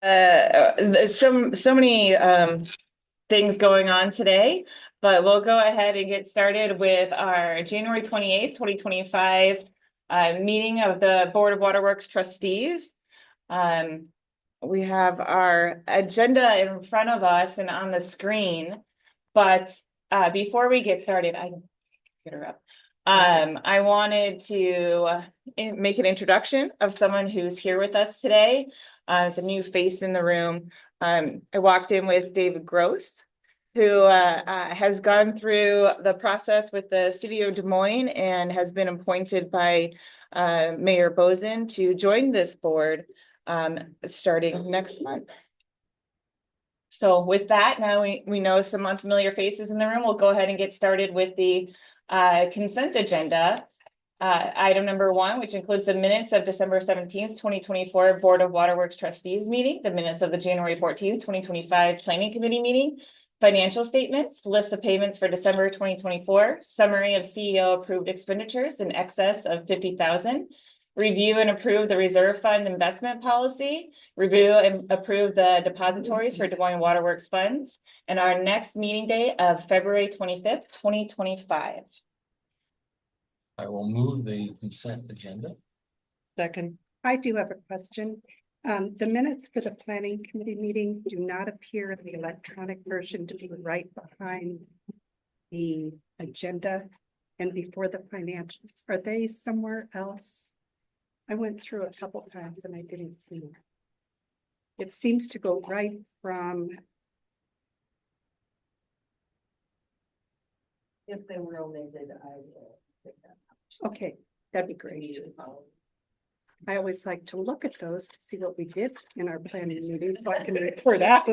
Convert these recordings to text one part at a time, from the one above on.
So many things going on today, but we'll go ahead and get started with our January 28th, 2025 meeting of the Board of Waterworks Trustees. Um, we have our agenda in front of us and on the screen, but before we get started, I get her up. I wanted to make an introduction of someone who's here with us today. It's a new face in the room. I walked in with David Gross, who has gone through the process with the city of Des Moines and has been appointed by Mayor Bozen to join this board starting next month. So with that, now we know some unfamiliar faces in the room. We'll go ahead and get started with the consent agenda. Item number 1, which includes the minutes of December 17th, 2024 Board of Waterworks Trustees meeting, the minutes of the January 14th, 2025 Planning Committee meeting, financial statements, list of payments for December 2024, summary of CEO approved expenditures in excess of $50,000, review and approve the reserve fund investment policy, review and approve the depositories for Des Moines Waterworks funds, and our next meeting date of February 25th, 2025. I will move the consent agenda. Second. I do have a question. The minutes for the planning committee meeting do not appear in the electronic version to be right behind the agenda and before the financials. Are they somewhere else? I went through a couple times and I didn't see them. It seems to go right from. If they were omitted, I will pick that up. Okay, that'd be great. I always like to look at those to see what we did in our planning meetings, so I can report out.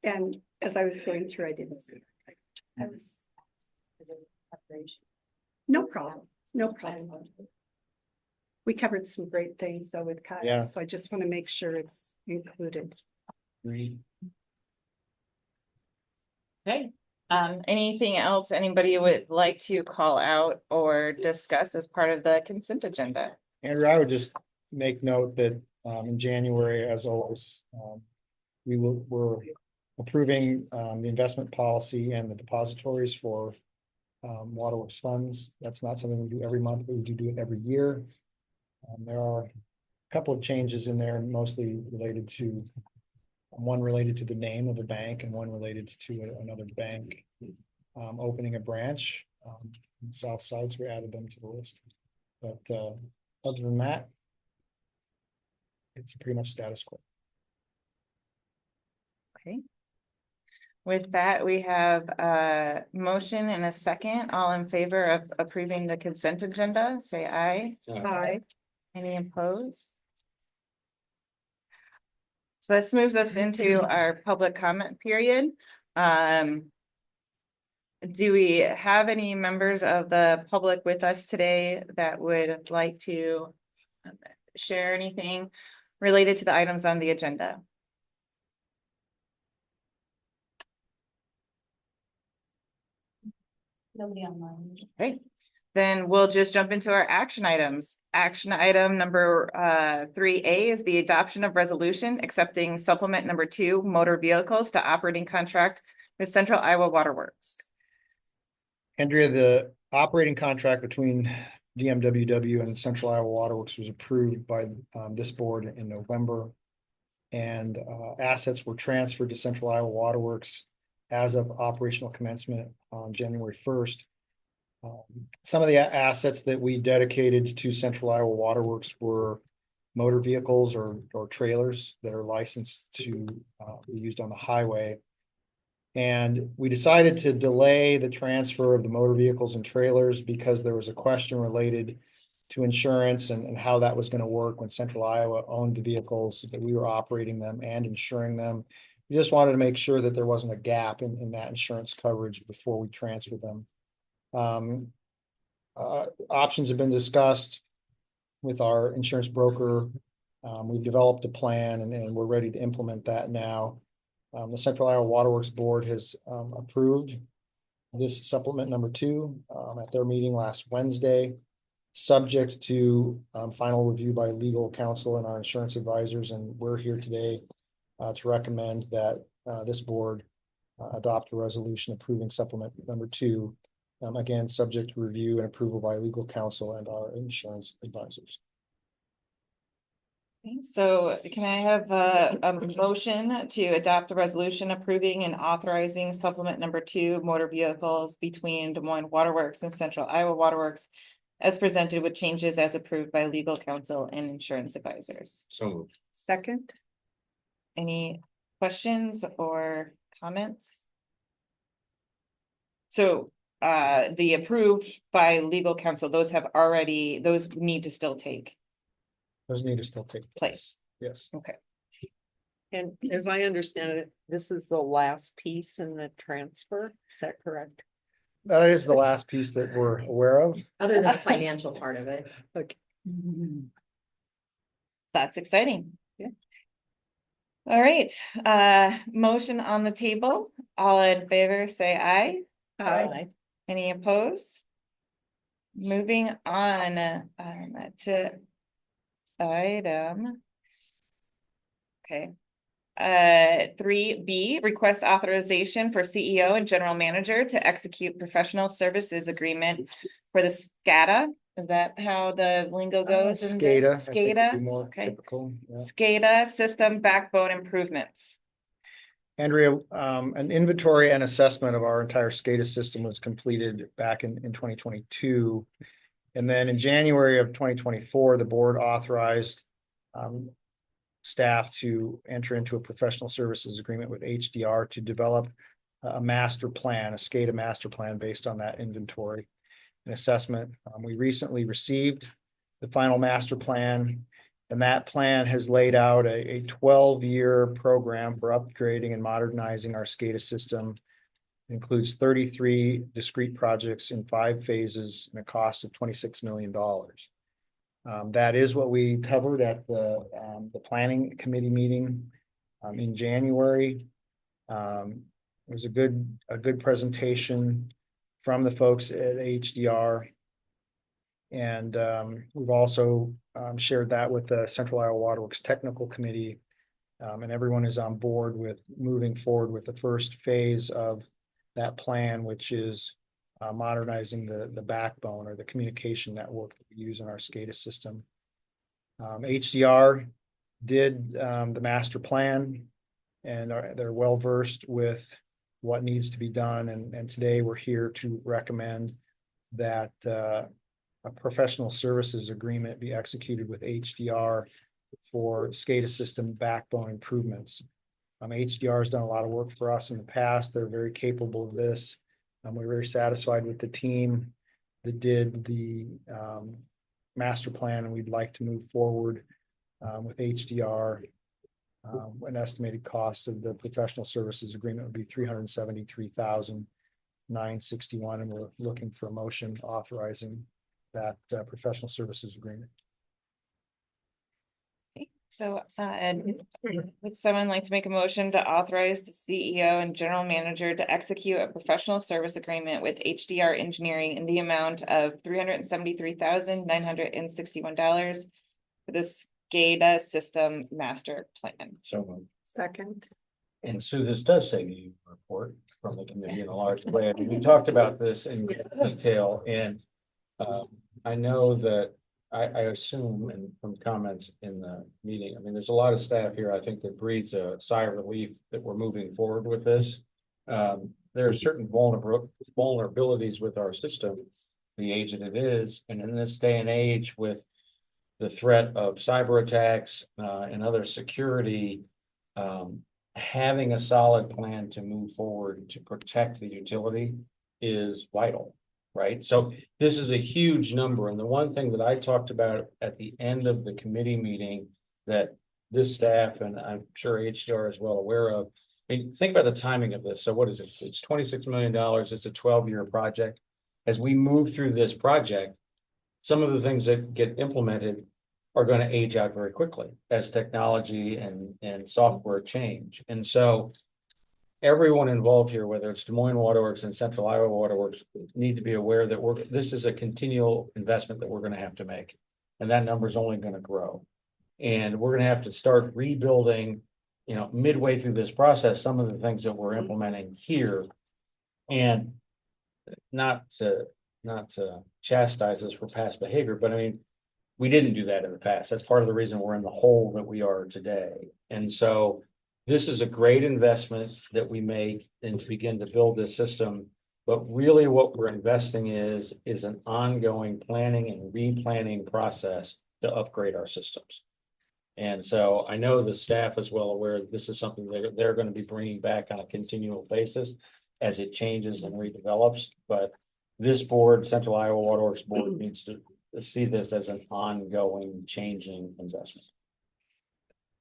And as I was going through, I didn't see it. I was. No problem, no problem. We covered some great things though with Kyle, so I just want to make sure it's included. Three. Okay. Anything else anybody would like to call out or discuss as part of the consent agenda? Andrew, I would just make note that in January, as always, we're approving the investment policy and the depositories for waterworks funds. That's not something we do every month, but we do it every year. There are a couple of changes in there, mostly related to one related to the name of a bank and one related to another bank opening a branch on the south side, so we added them to the list. But other than that, it's pretty much status quo. Okay. With that, we have a motion and a second. All in favor of approving the consent agenda, say aye. Aye. Any opposed? So this moves us into our public comment period. Do we have any members of the public with us today that would like to share anything related to the items on the agenda? Nobody online. Great. Then we'll just jump into our action items. Action item number 3A is the adoption of resolution accepting supplement number 2, motor vehicles to operating contract with Central Iowa Waterworks. Andrea, the operating contract between DMWW and Central Iowa Waterworks was approved by this board in November, and assets were transferred to Central Iowa Waterworks as of operational commencement on January 1st. Some of the assets that we dedicated to Central Iowa Waterworks were motor vehicles or trailers that are licensed to be used on the highway. And we decided to delay the transfer of the motor vehicles and trailers because there was a question related to insurance and how that was going to work when Central Iowa owned the vehicles, that we were operating them and insuring them. We just wanted to make sure that there wasn't a gap in that insurance coverage before we transferred them. Options have been discussed with our insurance broker. We've developed a plan and we're ready to implement that now. The Central Iowa Waterworks Board has approved this supplement number 2 at their meeting last Wednesday, subject to final review by legal counsel and our insurance advisors. And we're here today to recommend that this board adopt a resolution approving supplement number 2. Again, subject to review and approval by legal counsel and our insurance advisors. Okay, so can I have a motion to adopt the resolution approving and authorizing supplement number 2 motor vehicles between Des Moines Waterworks and Central Iowa Waterworks as presented with changes as approved by legal counsel and insurance advisors? So moved. Second, Any questions or comments? So the approved by legal counsel, those need to still take Those need to still take place. Yes. Okay. And as I understand it, this is the last piece in the transfer, is that correct? That is the last piece that we're aware of. Other than the financial part of it. Okay. That's exciting. Yeah. All right, motion on the table. All in favor, say aye. aye. Any opposed? Moving on to item. Okay. 3B, request authorization for CEO and general manager to execute professional services agreement for the SCADA. Is that how the lingo goes? in the- SCADA. I think would be SCADA, more okay. typical. Yeah. SCADA system backbone improvements. Andrea, an inventory and assessment of our entire SCADA system was completed back in 2022. And then in January of 2024, the board authorized staff to enter into a professional services agreement with HDR to develop a master plan, a SCADA master plan based on that inventory and assessment. We recently received the final master plan, and that plan has laid out a 12-year program for upgrading and modernizing our SCADA system. It includes 33 discrete projects in 5 phases and a cost of $26 million. That is what we covered at the planning committee meeting in January. It was a good presentation from the folks at HDR. And we've also shared that with the Central Iowa Waterworks Technical Committee. And everyone is on board with moving forward with the first phase of that plan, which is modernizing the backbone or the communication network that we use in our SCADA system. HDR did the master plan, and they're well versed with what needs to be done. And today we're here to recommend that a professional services agreement be executed with HDR for SCADA system backbone improvements. HDR has done a lot of work for us in the past. They're very capable of this. We're very satisfied with the team that did the master plan, and we'd like to move forward with HDR. An estimated cost of the professional services agreement would be $373,961, and we're looking for a motion authorizing that professional services agreement. So, would someone like to make a motion to authorize the CEO and general manager to execute a professional service agreement with HDR Engineering in the amount of $373,961 for the SCADA system master plan? So moved. Second, And Sue, this does say the report from the committee in a large way. I mean, we talked about this in detail, and I know that I assume, and from comments in the meeting, I mean, there's a lot of staff here, I think, that breathes a sigh of relief that we're moving forward with this. There are certain vulnerabilities with our system, the age that it is, and in this day and age with the threat of cyber attacks and other security, having a solid plan to move forward to protect the utility is vital. Right. So this is a huge number. And the one thing that I talked about at the end of the committee meeting that this staff, and I'm sure HDR is well aware of, I mean, think about the timing of this. So what is it? It's $26 million. It's a 12-year project. As we move through this project, some of the things that get implemented are going to age out very quickly as technology and software change. And so everyone involved here, whether it's Des Moines Waterworks and Central Iowa Waterworks, need to be aware that this is a continual investment that we're going to have to make. And that number is only going to grow. And we're going to have to start rebuilding midway through this process, some of the things that we're implementing here. And not to chastise us for past behavior, but I mean, we didn't do that in the past. That's part of the reason we're in the hole that we are today. And so this is a great investment that we make and to begin to build this system. But really what we're investing is an ongoing planning and replanning process to upgrade our systems. And so I know the staff is well aware this is something that they're going to be bringing back on a continual basis as it changes and redevelops. But this board, Central Iowa Water Works Board, needs to see this as an ongoing changing investment.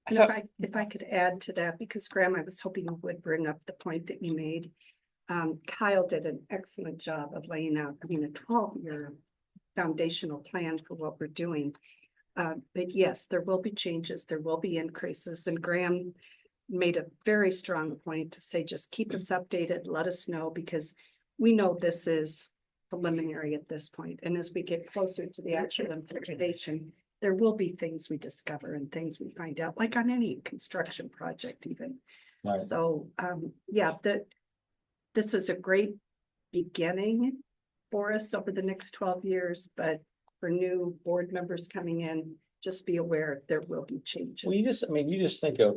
And So- if I could add to that, because Graham, I was hoping you would bring up the point that you made. Kyle did an excellent job of laying out, a 12-year foundational plan for what we're doing. But yes, there will be changes, there will be increases, and Graham made a very strong point to say, just keep us updated, let us know, because we know this is preliminary at this point. And as we get closer to the actual implementation, there will be things we discover and things we find out, like on any construction project even. Right. So, yeah, this is a great beginning for us over the next 12 years, but for new board members coming in, just be aware there will be changes. Well, you just think of,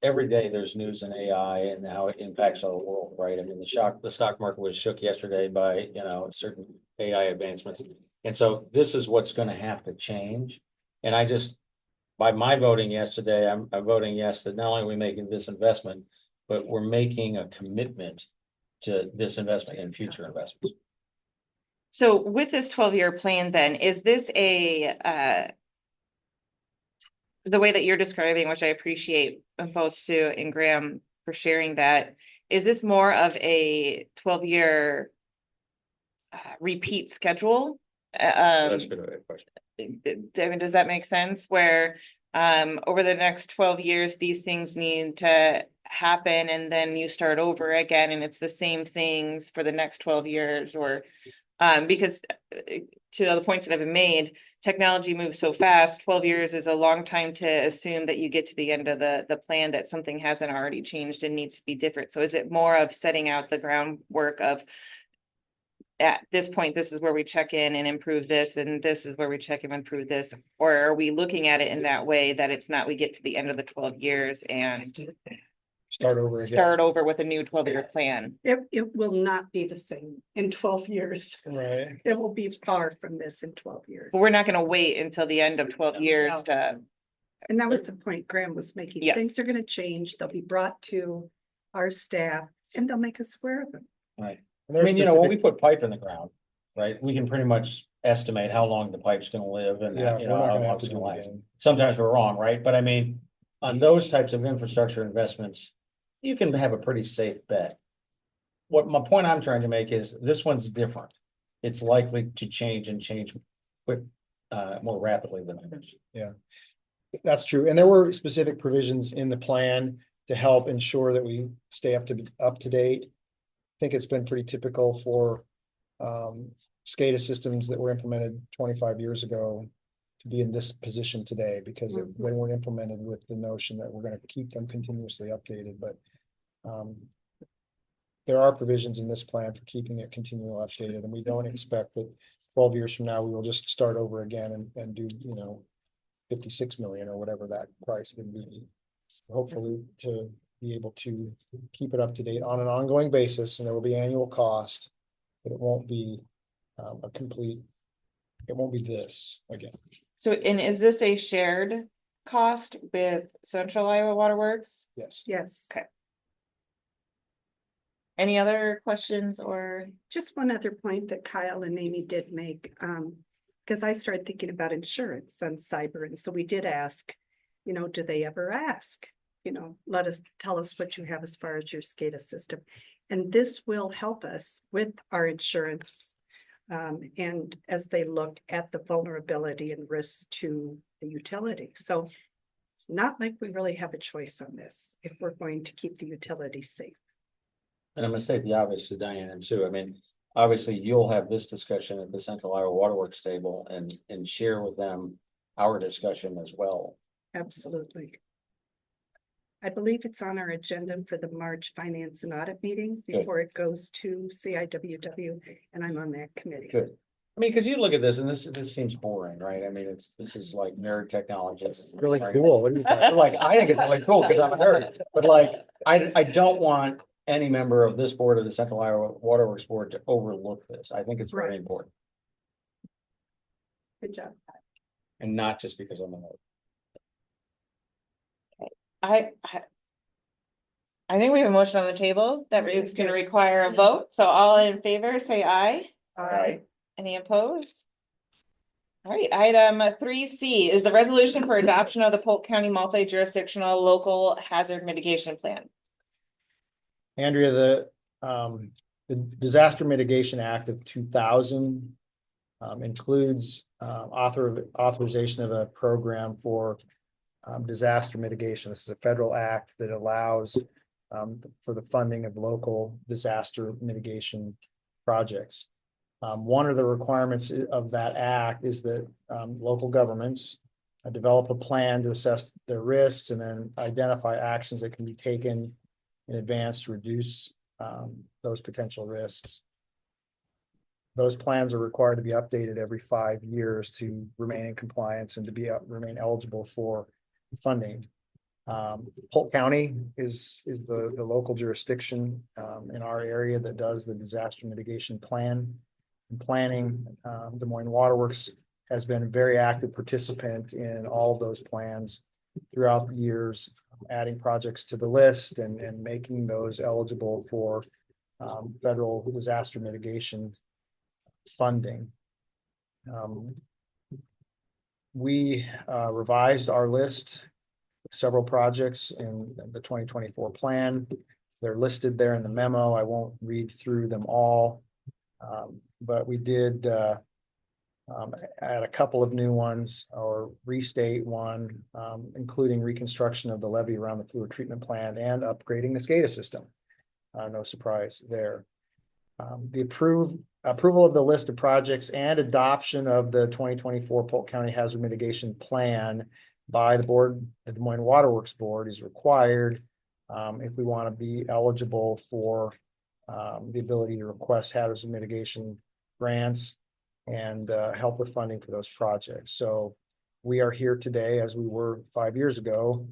every day there's news in AI and how it impacts our world, right? I mean, the stock market was shook yesterday by, certain AI advancements. And so this is what's going to have to change. And by my voting yesterday, I'm voting yes, that not only are we making this investment, but we're making a commitment to this investment and future investments. So with this 12-year plan, then, is this the way that you're describing, which I appreciate both Sue and Graham for sharing that, is this more of a 12-year repeat schedule? That's a good question. I mean, does that make sense? Where over the next 12 years, these things need to happen, and then you start over again, and it's the same things for the next 12 years, or because to the points that have been made, technology moves so fast. 12 years is a long time to assume that you get to the end of the plan that something hasn't already changed and needs to be different. So is it more of setting out the groundwork of, at this point, this is where we check in and improve this, and this is where we check in and improve this? Or are we looking at it in that way that it's not, we get to the end of the 12 years and Start over again. start over with a new 12-year plan? It will not be the same in 12 years. Right. It will be far from this in 12 years. But we're not going to wait until the end of 12 years to, And that was the point Graham was making. Yes. Things are going to change. They'll be brought to our staff and they'll make us aware of them. Right. And I there's mean, when we specific- put pipe in the ground, right, we can pretty much estimate how long the pipe's gonna live and, Yeah, we're not how gonna long have it's to gonna do it last. again. Sometimes we're wrong, right? But I mean, on those types of infrastructure investments, you can have a pretty safe bet. What my point I'm trying to make is this one's different. It's likely to change quick, more rapidly than others. That's true. And there were specific provisions in the plan to help ensure that we stay up to date. I think it's been pretty typical for SCADA systems that were implemented 25 years ago to be in this position today because they weren't implemented with the notion that we're going to keep them continuously updated. But there are provisions in this plan for keeping it continually updated, and we don't expect that 12 years from now we will just start over again and do 56 million or whatever that price would be. Hopefully to be able to keep it up to date on an ongoing basis, and there will be annual cost, but it won't be it won't be this again. so, and is this a shared cost with Central Iowa Water Works? Yes. Yes. Okay. Any other questions or? Just one other point that Kyle and Amy did make, because I started thinking about insurance on cyber. And so we did ask, do they ever ask? Tell us what you have as far as your SCADA system. And this will help us with our insurance. And as they look at the vulnerability and risks to the utility. So it's not like we really have a choice on this if we're going to keep the utility safe. And I'm gonna state the obvious to Diane and Sue. I mean, obviously you'll have this discussion at the Central Iowa Water Works table and share with them our discussion as well. Absolutely. I believe it's on our agenda for the March Finance and Audit meeting Good. before it goes to CIWW, and I'm on that committee. Good. I mean, because you look at this and this seems boring, right? I mean, this is like nerd technology. Really right? cool. What are you talking- Like, I think it's really cool because I'm a nerd, but like, I don't want any member of this board or the Central Iowa Waterworks Board to overlook this. I think it's very Right. important, Good job. and not just because I'm a nerd. I, I I think we have a motion on the table that is going to require a vote. So all in favor, say aye. Aye. Any opposed? All right, item 3C is the resolution for adoption of the Polk County Multi-Jurisdictional Local Hazard Mitigation Plan. Andrea, the Disaster Mitigation Act of 2000 includes authorization of a program for disaster mitigation. This is a federal act that allows for the funding of local disaster mitigation projects. One of the requirements of that act is that local governments develop a plan to assess their risks and then identify actions that can be taken in advance to reduce those potential risks. Those plans are required to be updated every 5 years to remain in compliance and to remain eligible for funding. Polk County is the local jurisdiction in our area that does the disaster mitigation plan and planning. Des Moines Waterworks has been a very active participant in all of those plans throughout the years, adding projects to the list and making those eligible for federal disaster mitigation funding. We revised our list, several projects in the 2024 plan. They're listed there in the memo. I won't read through them all. But we did add a couple of new ones or restate one, including reconstruction of the levee around the fluid treatment plant and upgrading the SCADA system. No surprise there. The approval of the list of projects and adoption of the 2024 Polk County Hazard Mitigation Plan by the board, the Des Moines Waterworks Board, is required if we want to be eligible for the ability to request hazard mitigation grants and help with funding for those projects. So we are here today, as we were 5 years ago,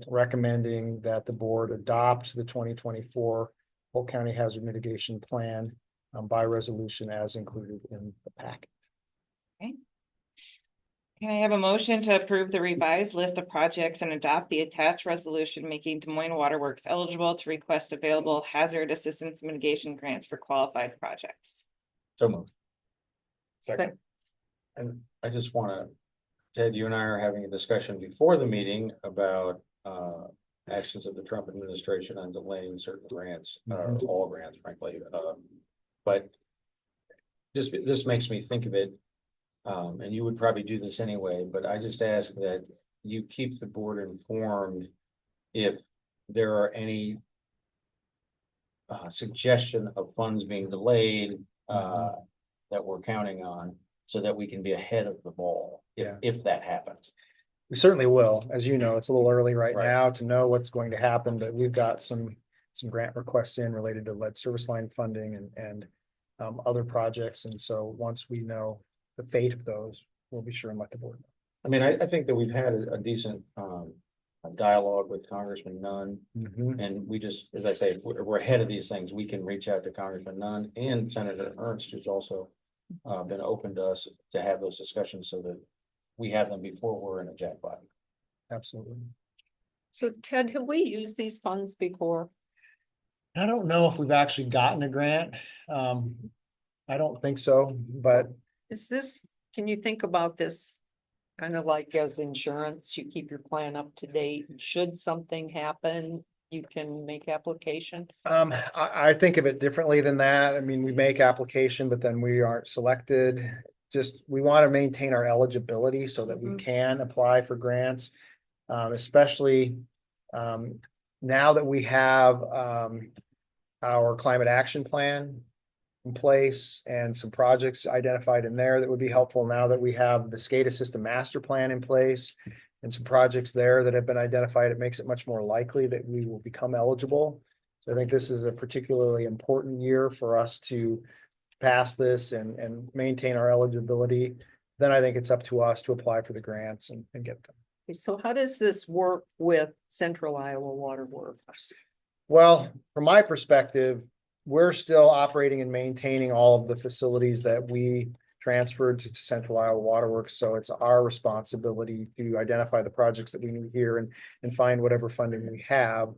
recommending that the board adopt the 2024 Polk County Hazard Mitigation Plan by resolution as included in the packet. Can I have a motion to approve the revised list of projects and adopt the attached resolution making Des Moines Waterworks eligible to request available hazard assistance mitigation grants for qualified projects? So moved. Second. And I just want to, Ted, you and I are having a discussion before the meeting about actions of the Trump administration on delaying certain grants, all grants, frankly. But this makes me think of it, and you would probably do this anyway, but I just ask that you keep the board informed if there are any suggestion of funds being delayed that we're counting on, so that we can be ahead of the ball if that happens. We certainly will. As you know, it's a little early right Right. now to know what's going to happen, but we've got some grant requests in related to lead service line funding and other projects. And so once we know the fate of those, we'll be sure and let the board know. I mean, I think that we've had a decent dialogue with Congressman Nunn, and we just, as I say, if we're ahead of these things, we can reach out to Congressman Nunn and Senator Ernst, who's also been open to us to have those discussions so that we have them before we're in a jackpot. Absolutely. So Ted, have we used these funds before? I don't know if we've actually gotten a grant. I don't think so, but Is this, can you think about this kind of like as insurance, you keep your plan up to date? Should something happen, you can make application? I think of it differently than that. I mean, we make application, but then we aren't selected. Just, we want to maintain our eligibility so that we can apply for grants. Especially now that we have our climate action plan in place and some projects identified in there that would be helpful now that we have the SCADA system master plan in place. and some projects there that have been identified, it makes it much more likely that we will become eligible. So I think this is a particularly important year for us to pass this and maintain our eligibility. Then I think it's up to us to apply for the grants and get them. So how does this work with Central Iowa Water Works? Well, from my perspective, we're still operating and maintaining all of the facilities that we transferred to Central Iowa Water Works. So it's our responsibility to identify the projects that we need here and find whatever funding we have.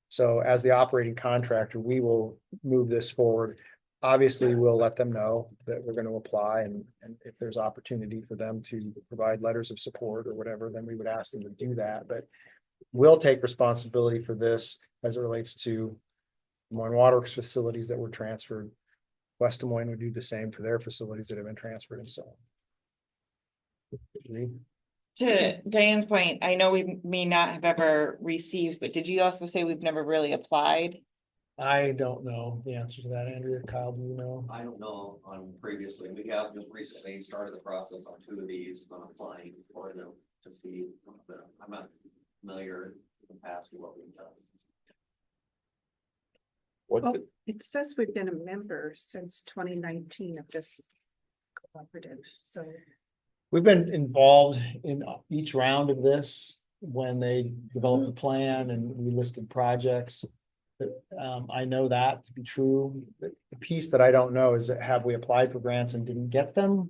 So as the operating contractor, we will move this forward. Obviously, we'll let them know that we're going to apply, and if there's opportunity for them to provide letters of support or whatever, then we would ask them to do that. But we'll take responsibility for this as it relates to Moines Waterworks facilities that were transferred. West Des Moines would do the same for their facilities that have been transferred and so on. To Diane's point, I know we may not have ever received, but did you also say we've never really applied? I don't know the answer to that, Andrea. Kyle, do you know? I don't know on previously, we have just recently started the process on 2 of these, on applying for them to see, but I'm not familiar in the past with what we've done. Well, it says we've been a member since 2019 of this cooperative, so. We've been involved in each round of this when they developed the plan and we listed projects. But I know that to be true. The piece that I don't know is that have we applied for grants and didn't get them?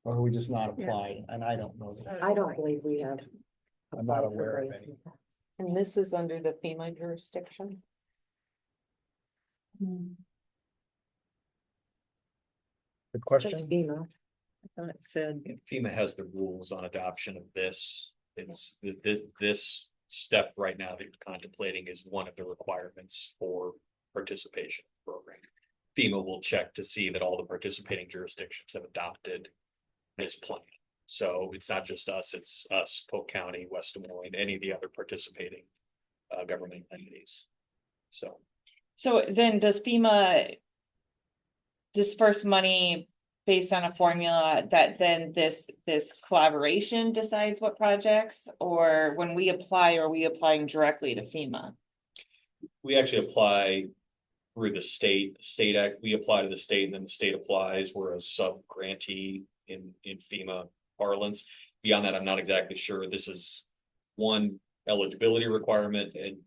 Or have we just not Yeah. applied? And I don't know. that. I don't believe we have. I'm not applied for aware of grants in any. the past. And this is under the FEMA jurisdiction? Good It says question. FEMA. I thought it said, FEMA has the rules on adoption of this. It's this step right now that you're contemplating is one of the requirements for participation in the program. FEMA will check to see that all the participating jurisdictions have adopted this plan. So it's not just us, it's us, Polk County, West Des Moines, any of the other participating government entities. So Then does FEMA disperse money based on a formula that then this collaboration decides what projects? Or when we apply, are we applying directly to FEMA? we actually apply through the state, we apply to the state and then the state applies. We're a sub grantee in FEMA parlance. Beyond that, I'm not exactly sure. This is one eligibility requirement and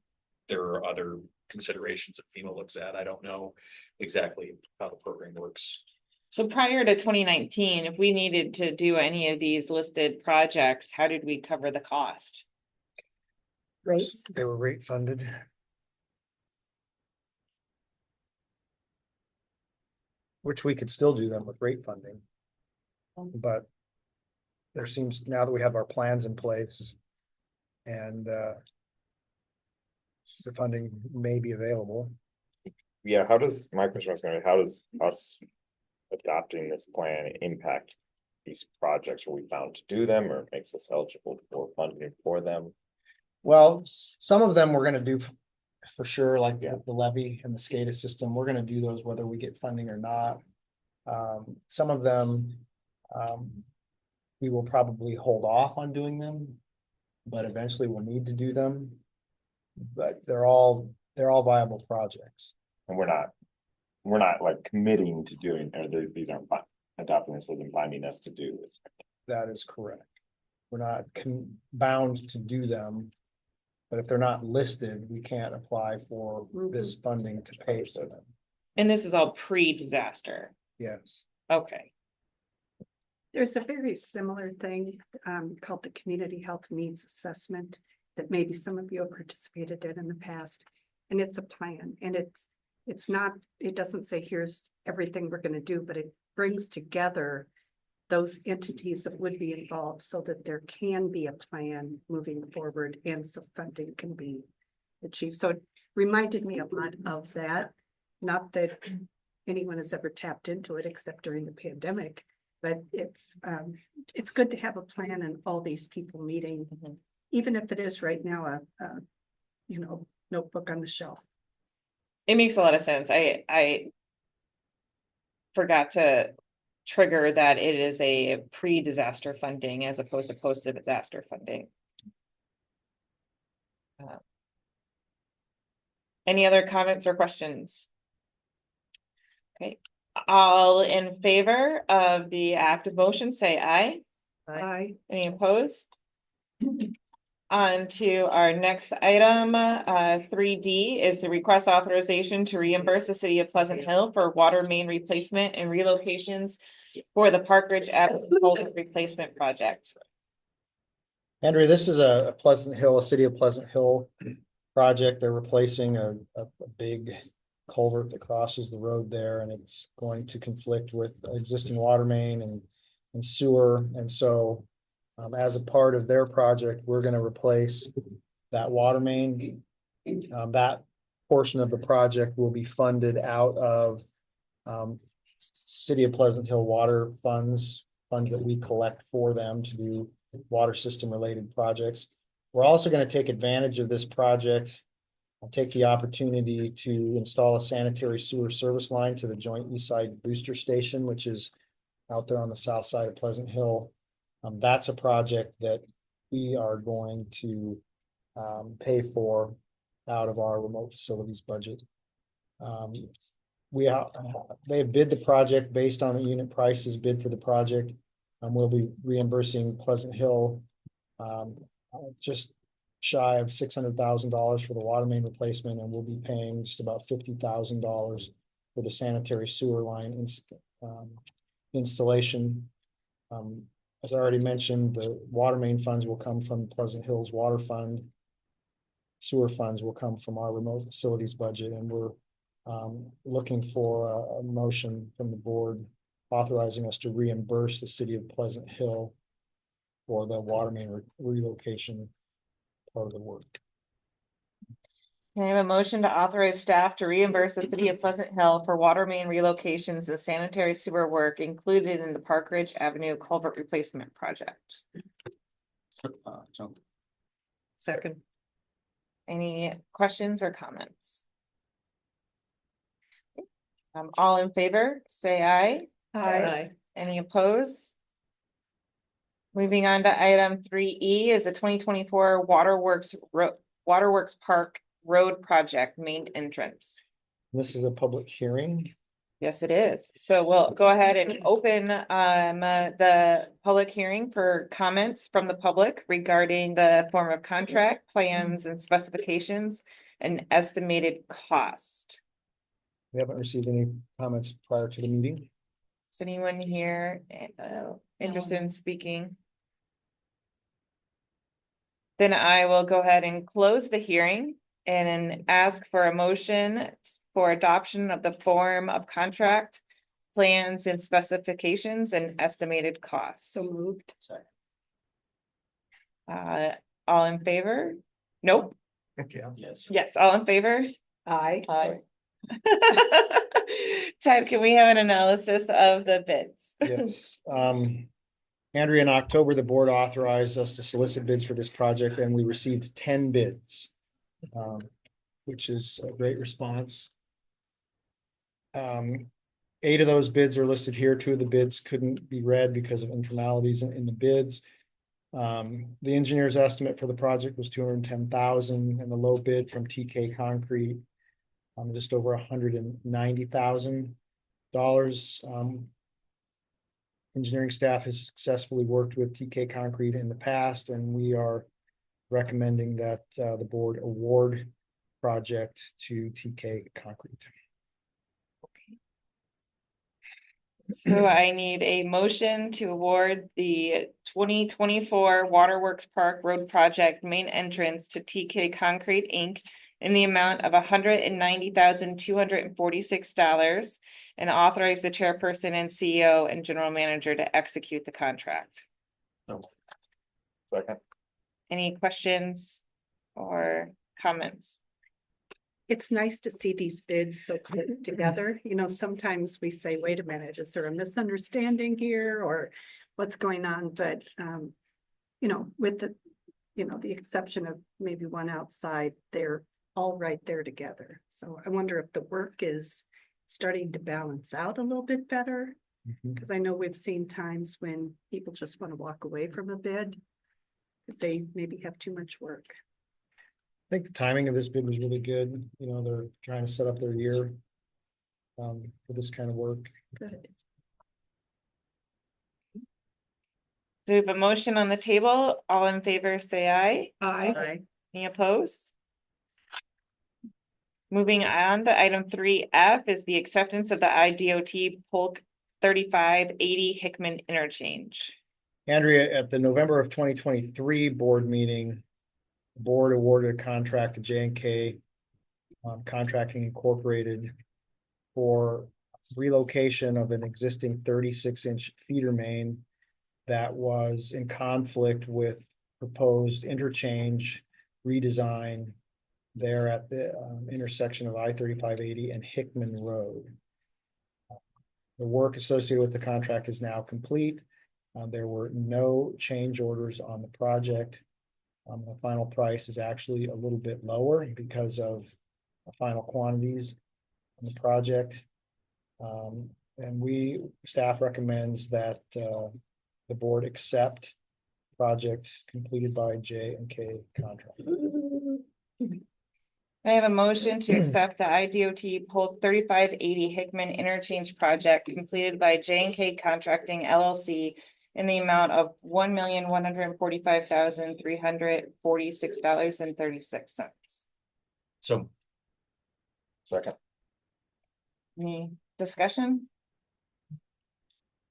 there are other considerations that FEMA looks at. I don't know exactly how the program works. So prior to 2019, if we needed to do any of these listed projects, how did we cover the cost? Rates. They were rate funded. Which we could still do them with rate funding. But there seems, now that we have our plans in place and the funding may be available. Yeah, how does, my question was gonna, how does us adopting this plan impact these projects? Are we bound to do them or it makes us eligible for funding for them? Well, some of them we're gonna do for sure, like the levy and the SCADA system. We're gonna do those whether we get funding or not. Some of them, we will probably hold off on doing them, but eventually we'll need to do them. But they're all viable projects. And we're not like committing to doing, or these aren't adopting this isn't binding us to do this. That is correct. We're not bound to do them. But if they're not listed, we can't apply for this funding to pay for them. And this is all pre-disaster. Yes. Okay. There's a very similar thing called the Community Health Needs Assessment that maybe some of you have participated in the past. And it's a plan, and it's not, it doesn't say here's everything we're going to do, but it brings together those entities that would be involved so that there can be a plan moving forward and so funding can be achieved. So it reminded me a lot of that. Not that anyone has ever tapped into it except during the pandemic, but it's good to have a plan and all these people meeting, even if it is right now a notebook on the shelf. It makes a lot of sense. I forgot to trigger that it is a pre-disaster funding as opposed to post-disaster funding. Any other comments or questions? Okay, all in favor of the active motion, say aye. Aye. Any opposed? On to our next item, 3D is the request authorization to reimburse the city of Pleasant Hill for water main replacement and relocations for the Park Ridge Avenue culvert replacement project. Andrea, this is a city of Pleasant Hill project. They're replacing a big culvert that crosses the road there, and it's going to conflict with existing water main and sewer. And so as a part of their project, we're going to replace that water main. That portion of the project will be funded out of City of Pleasant Hill water funds that we collect for them to do water system related projects. We're also going to take advantage of this project. I'll take the opportunity to install a sanitary sewer service line to the Joint East Side Booster Station, which is out there on the south side of Pleasant Hill. That's a project that we are going to pay for out of our remote facilities budget. They have bid the project based on the unit prices bid for the project. We'll be reimbursing Pleasant Hill just shy of $600,000 for the water main replacement, and we'll be paying just about $50,000 for the sanitary sewer line installation. As I already mentioned, the water main funds will come from Pleasant Hills Water Fund. Sewer funds will come from our remote facilities budget, and we're looking for a motion from the board authorizing us to reimburse the city of Pleasant Hill for the water main relocation part of the work. Can I have a motion to authorize staff to reimburse the city of Pleasant Hill for water main relocations and sanitary sewer work included in the Park Ridge Avenue culvert replacement project? Second. Any questions or comments? All in favor, say aye. Aye. Any opposed? Moving on to item 3E is a 2024 Waterworks Park Road Project main entrance. This is a public hearing. Yes, it is. So we'll go ahead and open the public hearing for comments from the public regarding the form of contract, plans and specifications and estimated cost. We haven't received any comments prior to the meeting. Is anyone here interested in speaking? Then I will go ahead and close the hearing and ask for a motion for adoption of the form of contract, plans and specifications and estimated costs. So moved. All in favor? Nope. Okay. Yes. Yes, all in favor? Aye. Aye. Ted, can we have an analysis of the bids? Yes. Andrea, in October, the board authorized us to solicit bids for this project, and we received 10 bids, which is a great response. 8 of those bids are listed here. 2 of the bids couldn't be read because of informalities in the bids. The engineer's estimate for the project was $210,000, and the low bid from TK Concrete just over $190,000. Engineering staff has successfully worked with TK Concrete in the past, and we are recommending that the board award project to TK Concrete. So I need a motion to award the 2024 Waterworks Park Road Project main entrance to TK Concrete Inc. in the amount of $190,246 and authorize the chairperson and CEO and general manager to execute the contract. Second. Any questions or comments? It's nice to see these bids so close together. You know, sometimes we say, wait a minute, is there a misunderstanding here or what's going on? But, you know, with the, the exception of maybe one outside, they're all right there together. So I wonder if the work is starting to balance out a little bit better. Because I know we've seen times when people just want to walk away from a bid because they maybe have too much work. think the timing of this bid was really good. You know, they're trying to set up their year for this kind of work. Good. So we have a motion on the table. All in favor, say aye. Aye. Any opposed? Moving on to item 3F is the acceptance of the IDOT Polk 3580 Hickman interchange. Andrea, at the November of 2023 board meeting, the board awarded a contract to J&K Contracting Incorporated for relocation of an existing 36-inch feeder main that was in conflict with proposed interchange redesign there at the intersection of I-3580 and Hickman Road. The work associated with the contract is now complete. There were no change orders on the project. The final price is actually a little bit lower because of the final quantities on the project. And staff recommends that the board accept project completed by J&K Contract. I have a motion to accept the IDOT Polk 3580 Hickman interchange project completed by J&K Contracting LLC in the amount of $1,145,346.36. So Second, Any discussion?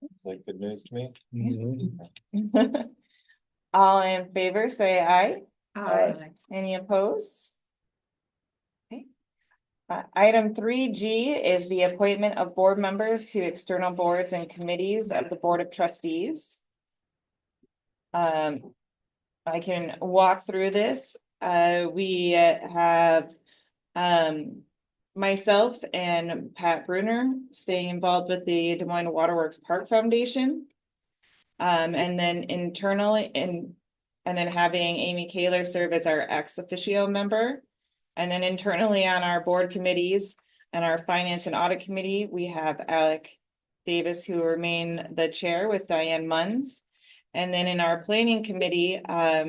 it's like good news to me. All in favor, say aye. Aye. Any opposed? Okay. Item 3G is the appointment of board members to external boards and committees of the Board of Trustees. I can walk through this. We have myself and Pat Bruner staying involved with the Des Moines Waterworks Park Foundation. And then internally and then having Amy Kaler serve as our ex officio member. And then internally on our board committees and our finance and audit committee, we have Alec Davis, who remain the chair with Diane Munns. And then in our planning committee, our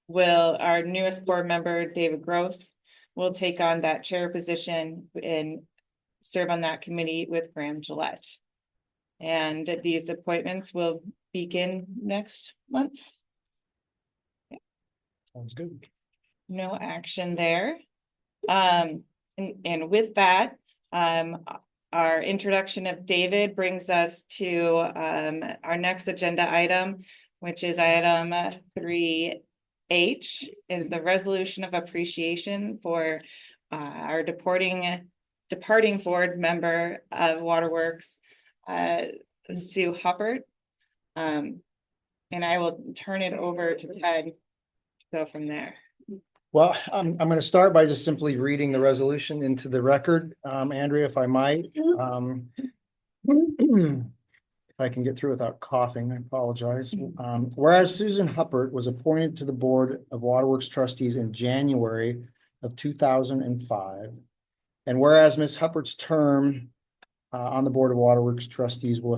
newest board member, David Gross, will take on that chair position and serve on that committee with Graham Gillette. And these appointments will begin next month. Sounds good. No action there. And with that, our introduction of David brings us to our next agenda item, which is item 3H, is the resolution of appreciation for our departing board member of Waterworks, Sue Huppert. And I will turn it over to Ted to go from there. Well, I'm going to start by just simply reading the resolution into the record, Andrea, if I might. If I can get through without coughing, I apologize. Whereas Susan Huppert was appointed to the Board of Waterworks Trustees in January of 2005, and whereas Ms. Huppert's term on the Board of Waterworks Trustees will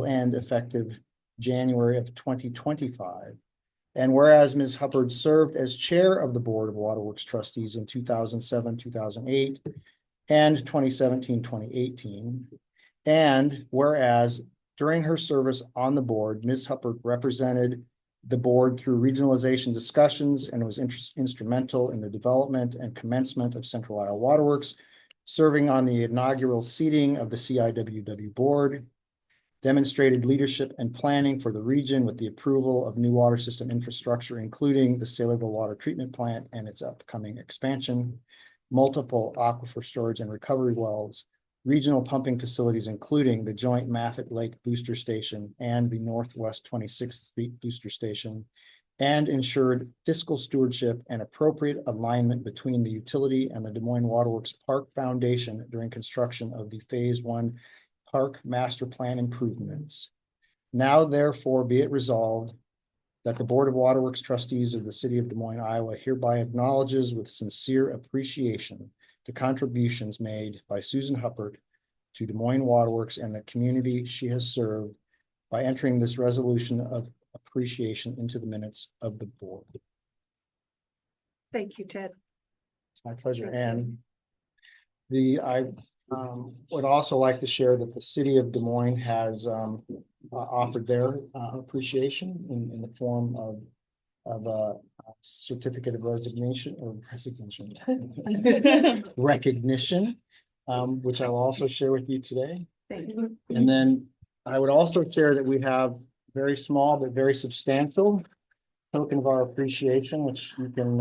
end effective January of 2025. And whereas Ms. Huppert served as chair of the Board of Waterworks Trustees in 2007, 2008, and 2017, 2018. And whereas during her service on the board, Ms. Huppert represented the board through regionalization discussions and was instrumental in the development and commencement of Central Iowa Waterworks, serving on the inaugural seating of the CIWW board, demonstrated leadership and planning for the region with the approval of new water system infrastructure, including the Saylorville Water Treatment Plant and its upcoming expansion, multiple aquifer storage and recovery wells, regional pumping facilities, including the joint Maffett Lake Booster Station and the Northwest 26th Street Booster Station, and ensured fiscal stewardship and appropriate alignment between the utility and the Des Moines Waterworks Park Foundation during construction of the Phase 1 Park Master Plan improvements. Now, therefore, be it resolved that the Board of Waterworks Trustees of the City of Des Moines, Iowa hereby acknowledges with sincere appreciation the contributions made by Susan Huppert to Des Moines Waterworks and the community she has served by entering this resolution of appreciation into the minutes of the board. Thank you, Ted. It's my pleasure. And I would also like to share that the city of Des Moines has offered their appreciation in the form of a certificate of recognition, which I will also share with you today. Thank you. And then I would also share that we have very small but very substantial token of our appreciation, which you can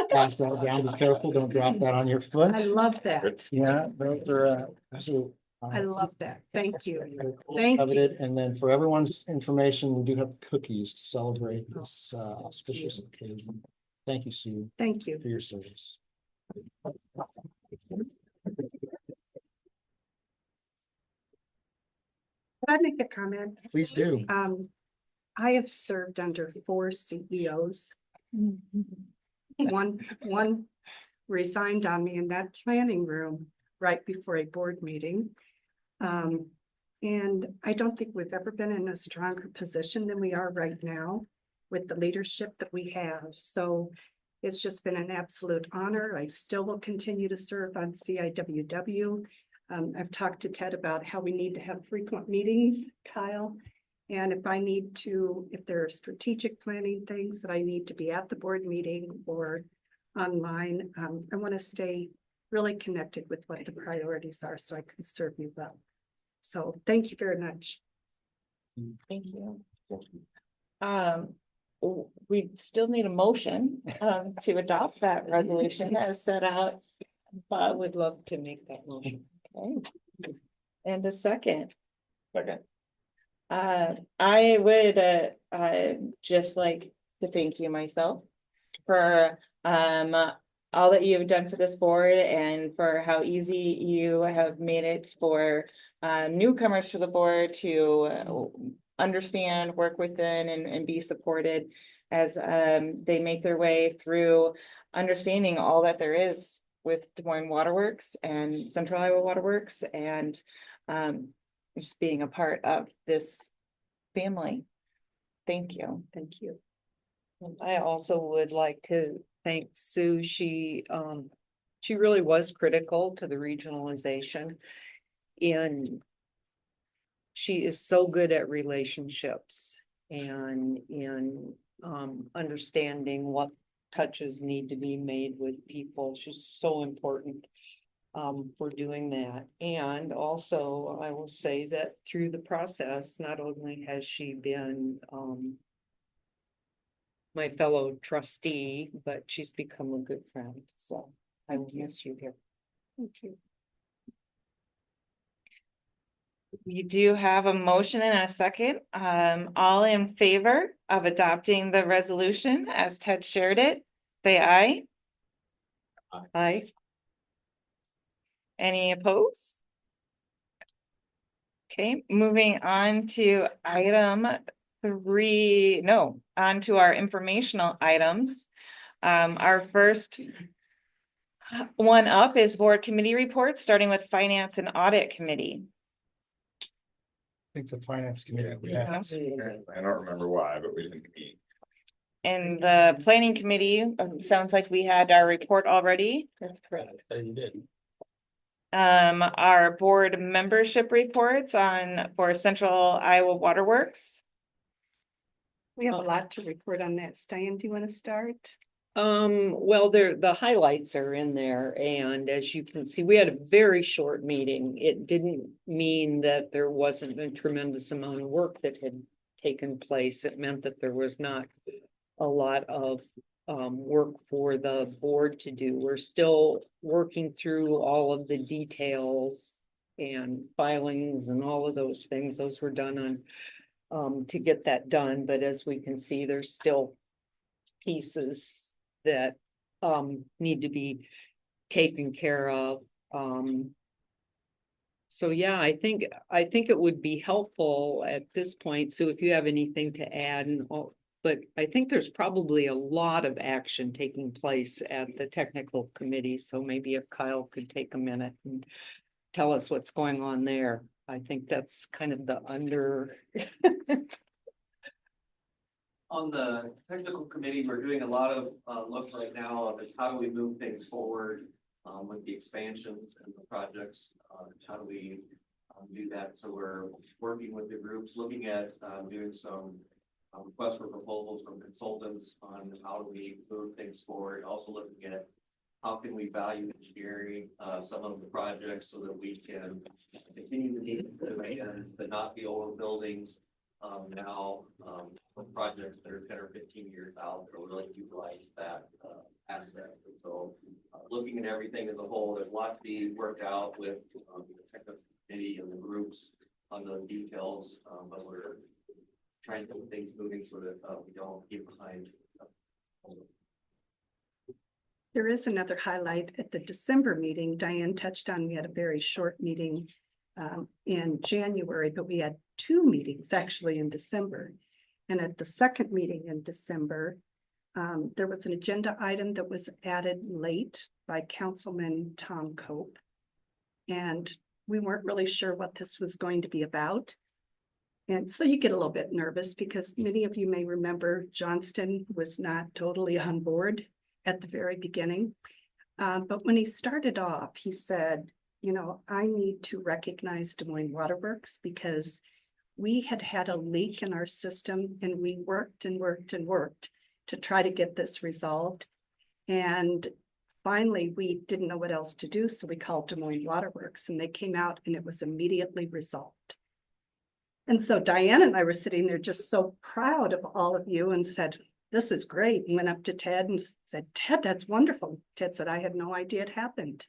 pass that down. Be careful, don't drop that on your foot. I love that. Yeah, those are. I love that. Thank you. Thank you. Coveted. And then for everyone's information, we do have cookies to celebrate this auspicious occasion. Thank you, Sue, Thank you. for your service. Can I make a comment? Please do. I have served under 4 CEOs. One resigned on me in that planning room right before a board meeting. And I don't think we've ever been in a stronger position than we are right now with the leadership that we have. So it's just been an absolute honor. I still will continue to serve on CIWW. I've talked to Ted about how we need to have frequent meetings, Kyle. And if there are strategic planning things that I need to be at the board meeting or online, I want to stay really connected with what the priorities are so I can serve you well. So thank you very much. Thank you. We still need a motion to adopt that resolution as set out, I but would love to make that motion. okay. And a second. Second. I would just like to thank you myself for all that you have done for this board and for how easy you have made it for newcomers to the board to understand, work within, and be supported as they make their way through understanding all that there is with Des Moines Waterworks and Central Iowa Waterworks, and just being a part of this family. Thank you. Thank you. I also would like to thank Sue. She really was critical to the regionalization. And she is so good at relationships and in understanding what touches need to be made with people. She's so important for doing that. And also, I will say that through the process, not only has she been my fellow trustee, but she's become a good friend. So I will miss you here. Thank you. We do have a motion and a second. All in favor of adopting the resolution as Ted shared it, say aye. Aye. Any opposed? Okay, moving on to item 3, on to our informational items. Our first one up is board committee reports, starting with Finance and Audit Committee. I think the finance committee. Yeah. I don't remember why, but we didn't meet. And the Planning Committee, sounds like we had our report already. That's correct. You did. Our board membership reports for Central Iowa Waterworks. We have a lot to report on that. Diane, do you want to start? Well, the highlights are in there, and as you can see, we had a very short meeting. It didn't mean that there wasn't a tremendous amount of work that had taken place. It meant that there was not a lot of work for the board to do. We're still working through all of the details and filings and all of those things. Those were done on to get that done, but as we can see, there's still pieces that need to be taken care of. So yeah, I think it would be helpful at this point. So if you have anything to add, but I think there's probably a lot of action taking place at the technical committee. So maybe if Kyle could take a minute and tell us what's going on there. I think that's kind of the On the technical committee, we're doing a lot of look right now of how do we move things forward with the expansions and the projects. How do we do that? So we're working with the groups, looking at doing some requests for proposals from consultants on how do we move things forward. Also looking at how can we value engineering some of the projects so that we can continue to meet the demands, but not be overbuilding now for projects that are 10 or 15 years out that will really utilize that asset. And so looking at everything as a whole, there's a lot to be worked out with the technical committee and the groups on the details, but we're trying to get things moving so that we don't get behind. There is another highlight at the December meeting. Diane touched on, we had a very short meeting in January, but we had 2 meetings actually in December. And at the second meeting in December, there was an agenda item that was added late by Councilman Tom Cope. And we weren't really sure what this was going to be about. And so you get a little bit nervous because many of you may remember Johnston was not totally on board at the very beginning. But when he started off, he said, you know, I need to recognize Des Moines Waterworks because we had a leak in our system and we worked and worked and worked to try to get this resolved. And finally, we didn't know what else to do. So we called Des Moines Waterworks and they came out and it was immediately resolved. And so Diane and I were sitting there just so proud of all of you and said, this is great. And went up to Ted and said, Ted, that's wonderful. Ted said, I had no idea it happened.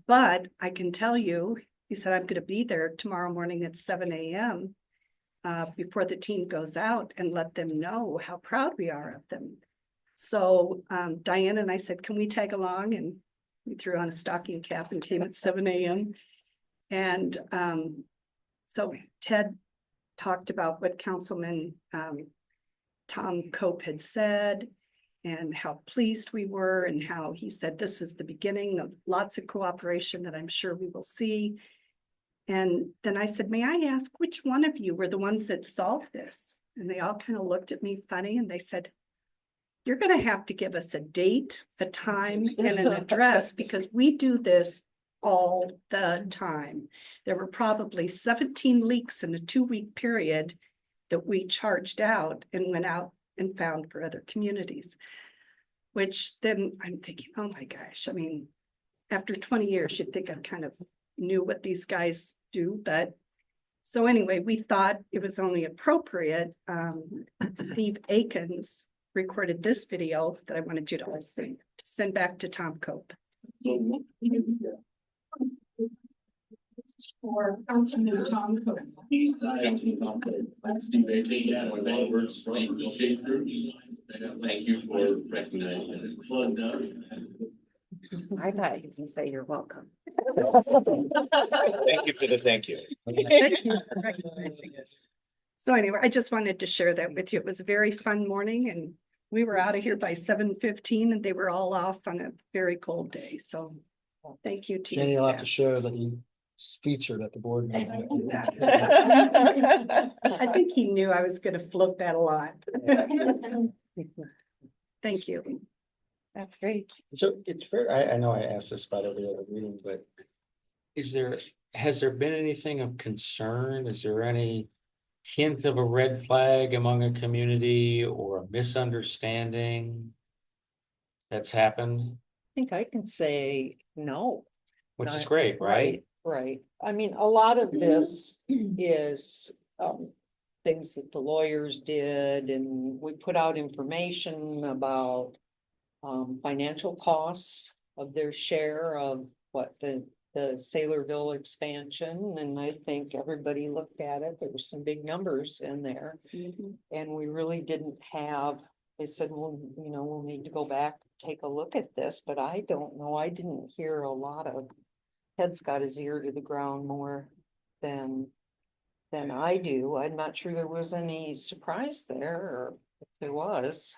But I can tell you, he said, I'm going to be there tomorrow morning at 7 a.m. Before the team goes out and let them know how proud we are of them. So Diane and I said, can we tag along? And we threw on a stocking cap and came at 7 a.m. And so Ted talked about what Councilman Tom Cope had said and how pleased we were and how he said this is the beginning of lots of cooperation that I'm sure we will see. And then I said, may I ask which one of you were the ones that solved this? And they all kind of looked at me funny and they said, you're going to have to give us a date, a time, and an address because we do this all the time. There were probably 17 leaks in a 2-week period that we charged out and went out and found for other communities, which then I'm thinking, oh my gosh, I mean, after 20 years, you'd think I kind of knew what these guys do, but so anyway, we thought it was only appropriate. Steve Akins recorded this video that I wanted you to all see to send back to Tom Cope. For Councilman Tom Cope. Thank you for recognizing this. I thought you would say you're welcome. Thank you for the thank you. Thank you for recognizing us. So anyway, I just wanted to share that with you. It was a very fun morning and we were out of here by 7:15 and they were all off on a very cold day. So thank you to Jenny, your you'll have to staff. share that he featured at the board meeting. I think he knew I was going to float that a lot. Thank you. That's great. So it's fair, I know I asked this about every other meeting, but has there been anything of concern? Is there any hint of a red flag among a community or a misunderstanding that's happened, I think I can say no. which is Not- great, right? Right. I mean, a lot of this is things that the lawyers did and we put out information about financial costs of their share of what the Saylorville expansion. And I think everybody looked at it. There were some big numbers in there. And we really didn't have, they said, well, you know, we'll need to go back, take a look at this, but I don't know. I didn't hear a lot of, Ted's got his ear to the ground more than I do. I'm not sure there was any surprise there, or if there was.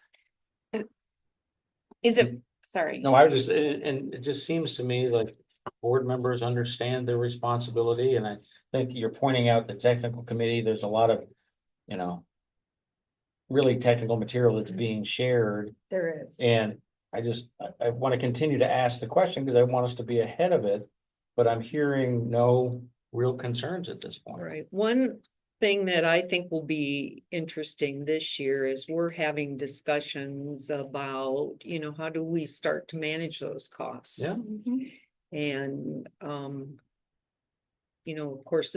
Is it, sorry. No, I was just, and it just seems to me like board members understand their responsibility, and I think you're pointing out the technical committee, there's a lot of, you know, really technical material that's being shared. There is. And I want to continue to ask the question because I want us to be ahead of it. But I'm hearing no real concerns at this point. Right. One thing that I think will be interesting this year is we're having discussions about, how do we start to manage those costs? Yeah. Mhm. And, of course,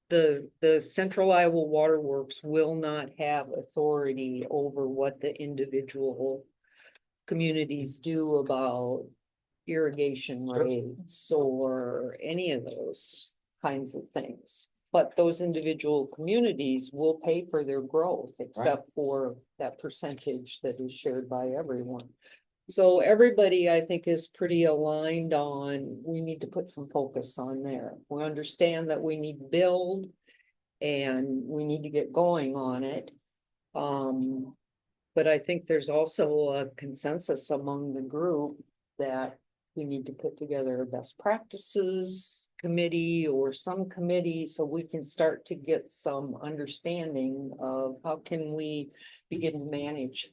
the Central Iowa Water Works will not have authority over what the individual communities do about irrigation Sure. rates or any of those kinds of things. But those individual communities will pay for their growth, except for that percentage that is shared by everyone. So everybody, I think, is pretty aligned on, we need to put some focus on there. We understand that we need to build and we need to get going on it. But I think there's also a consensus among the group that we need to put together a best practices committee or some committee so we can start to get some understanding of how can we begin to manage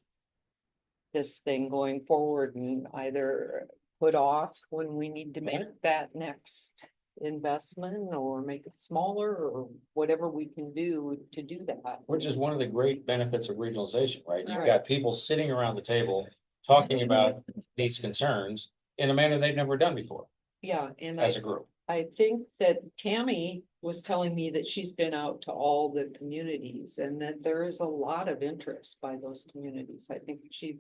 this thing going forward and either put off when we need to make that next investment or make it smaller or whatever we can do to do that. Which is one of the great benefits of regionalization, right? You've Right. got people sitting around the table talking about these concerns in a manner they've never done before Yeah, and as a group. I think that Tammy was telling me that she's been out to all the communities and that there is a lot of interest by those communities. I think she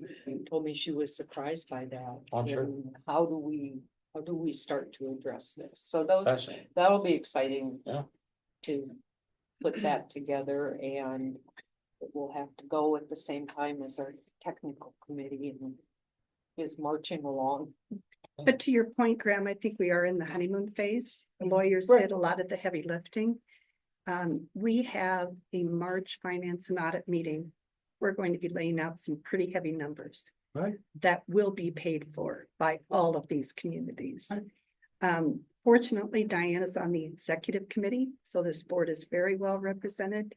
told me she was surprised by that. I'm sure. And how do we start to address this? So those, Fascinating. that'll be exciting. Yeah. To put that together, and it will have to go at the same time as our technical committee and is marching along. But to your point, Graham, I think we are in the honeymoon phase. The lawyers Right. did a lot of the heavy lifting. We have a March finance and audit meeting. We're going to be laying out some pretty heavy numbers. Right. That will be paid for by all of these communities. Right. Fortunately, Diana's on the executive committee, so this board is very well represented.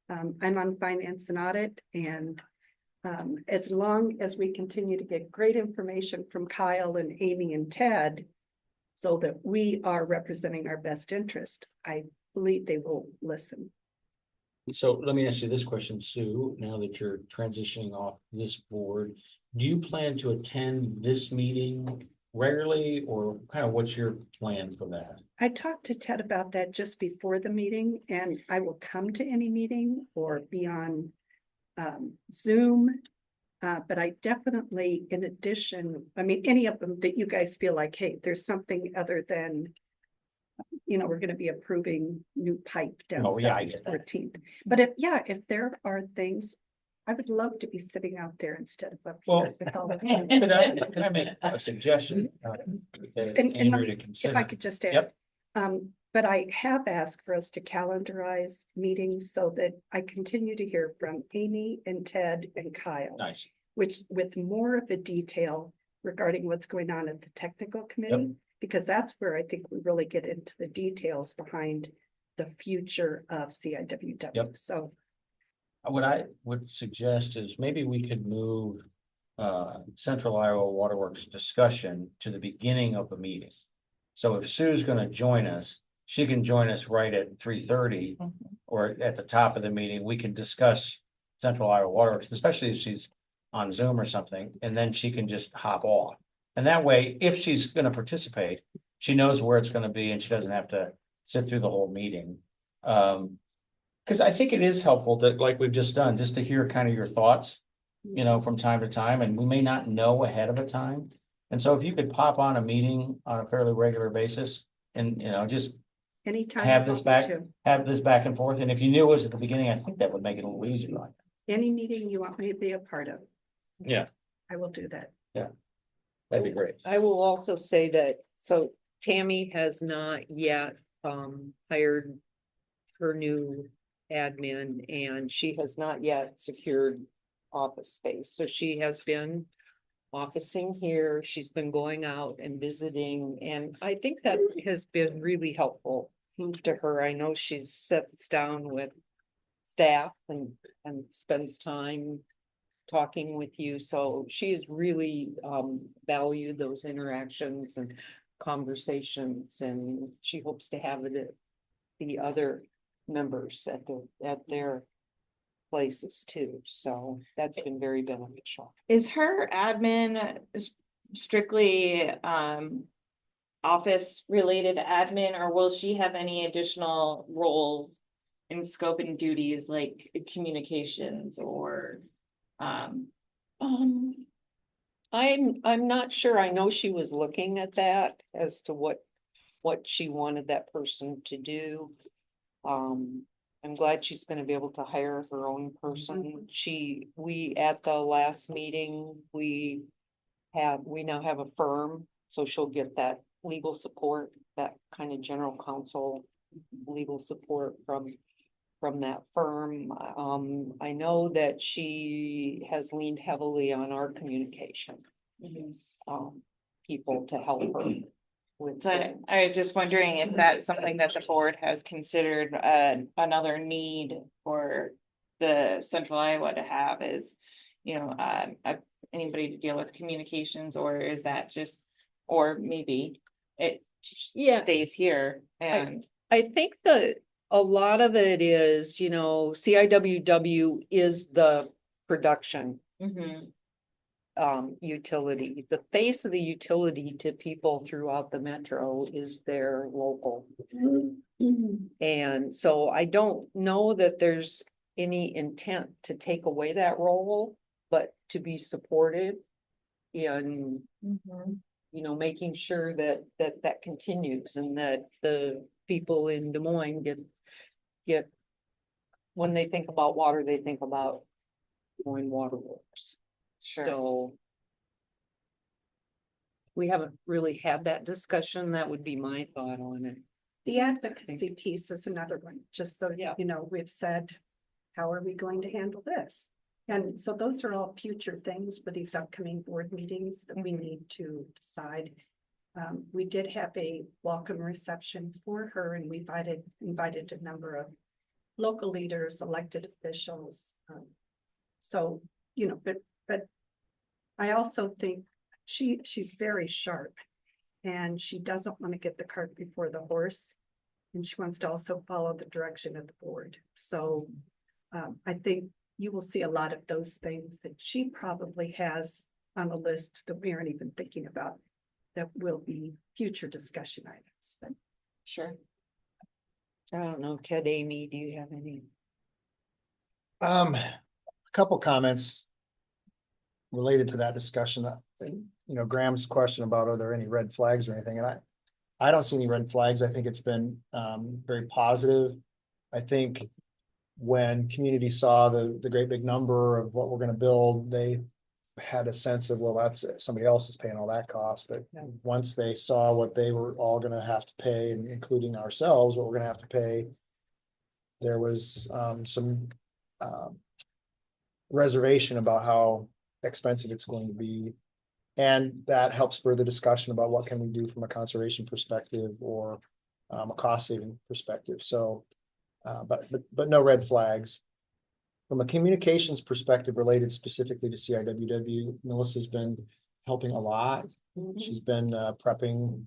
I'm on finance and audit, and as long as we continue to get great information from Kyle and Amy and Ted, so that we are representing our best interest, I believe they will listen. So let me ask you this question, Sue, now that you're transitioning off this board, do you plan to attend this meeting regularly or kind of what's your plan for that? I talked to Ted about that just before the meeting, and I will come to any meeting or be on Zoom. But I definitely, in addition, any of them that you guys feel like, hey, there's something other than, we're gonna be approving new pipe down Oh, yeah, I Southeast get that. 14th. But if there are things, I would love to be sitting out there instead of up Well, here. with all the- can I make a suggestion? That And let Andrew me- to If consider? I could just add. Yep. But I have asked for us to calendarize meetings so that I continue to hear from Amy and Ted and Kyle. Nice. Which with more of the detail regarding what's going on at the technical committee, because that's where I think we really get into the details behind the future of CIWW. Yep. So What I would suggest is maybe we could move Central Iowa Waterworks discussion to the beginning of the meeting. So if Sue's gonna join us, she can join us right at 3:30 or at the top of the meeting. We can discuss Central Iowa Waterworks, especially if she's on Zoom or something, and then she can just hop off. And that way, if she's gonna participate, she knows where it's gonna be and she doesn't have to sit through the whole meeting. Because I think it is helpful to, like we've just done, just to hear kind of your thoughts, from time to time, and we may not know ahead of a time. And so if you could pop on a meeting on a fairly regular basis and, just anytime. have you this want me back, to. have this back and forth. And if you knew it was at the beginning, I think that would make it a little easier. Any meeting you want me to be a part of. Yeah. I will do that. That'd be great. I will also say that, so Tammy has not yet hired her new admin and she has not yet secured office space. So she has been officing here. She's been going out and visiting, and I think that has been really helpful to her. I know she's sits down with staff and spends time talking with you. So she has really valued those interactions and conversations, and she hopes to have it at the other members at their places too. So that's been very beneficial. Is her admin strictly office related admin, or will she have any additional roles in scope and duties like communications or Um, I'm not sure. I know she was looking at that as to what she wanted that person to do. I'm glad she's gonna be able to hire her own person. We, at the last meeting, we now have a firm, so she'll get that legal support, that kind of general counsel legal support from that firm. I know that she has leaned heavily on our communication. People to help her with So things. I was just wondering if that's something that the board has considered, another need for the Central Iowa to have is, anybody to deal with communications, or is that just, or maybe it Yeah, stays here and. I think that a lot of it is, CIWW is the production Mhm. utility. The face of the utility to people throughout the metro is their local. And so I don't know that there's any intent to take away that role, but to be supportive in, making sure that continues, and that the people in Des Moines get, when they think about water, they think about Des Moines Water Works. Sure. So we haven't really had that discussion. That would be my thought on it. The advocacy piece is another one, just so Yeah. you know, we've said, how are we going to handle this? And so those are all future things for these upcoming board meetings that we need to decide. We did have a welcome reception for her, and we invited a number of local leaders, elected officials. So, but I also think she's very sharp, and she doesn't want to get the cart before the horse. And she wants to also follow the direction of the board. So I think you will see a lot of those things that she probably has on a list that we aren't even thinking about, that will be future discussion items, but. Sure. I don't know, Ted, Amy, do you have any? A couple comments related to that discussion. Graham's question about are there any red flags or anything, and I don't see any red flags. I think it's been very positive. I think when community saw the great big number of what we're going to build, they had a sense of, well, that's somebody else is paying all that cost. But once they saw what they were all going to have to pay, and including ourselves, what we're going to have to pay, there was some reservation about how expensive it's going to be. And that helps spur the discussion about what can we do from a conservation perspective or a cost saving perspective. So, but no red flags. From a communications perspective related specifically to CIWW, Melissa's been helping a lot. She's been prepping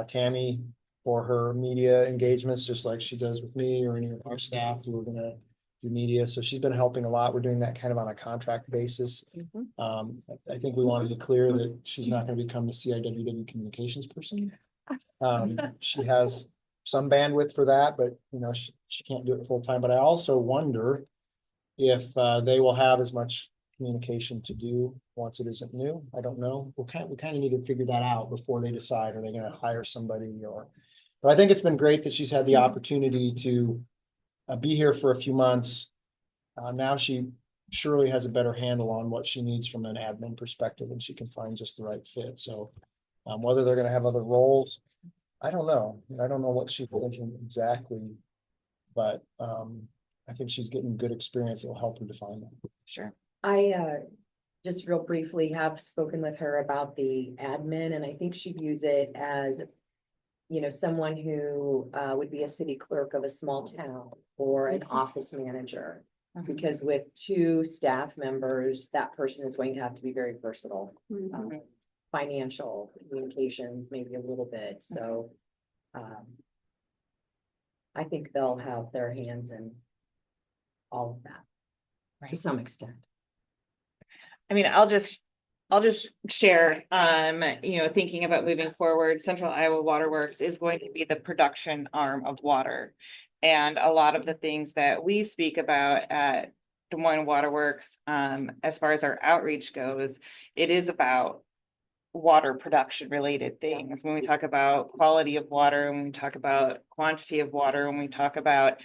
Tammy for her media engagements, just like she does with me or any of our staff who are going to do media. So she's been helping a lot. We're doing that kind of on a contract basis. I think we want to be clear that she's not going to become the CIWW communications person. She has some bandwidth for that, but she can't do it full time. But I also wonder if they will have as much communication to do once it isn't new. I don't know. We kind of need to figure that out before they decide, are they going to hire somebody but I think it's been great that she's had the opportunity to be here for a few months. Now she surely has a better handle on what she needs from an admin perspective, and she can find just the right fit. So whether they're going to have other roles, I don't know. I don't know what she's thinking exactly, but I think she's getting good experience that will help her define that. Sure. I just real briefly have spoken with her about the admin, and I think she views it as you know, someone who would be a city clerk of a small town or an office manager. Because with two staff members, that person is going to have to be very versatile. Financial communications, maybe a little bit, so. I think they'll have their hands in all of that to some extent. I mean, I'll just share, thinking about moving forward, Central Iowa Waterworks is going to be the production arm of water. And a lot of the things that we speak about at Des Moines Waterworks, as far as our outreach goes, it is about water production related things. When we talk about quality of water, when we talk about quantity of water, when we talk about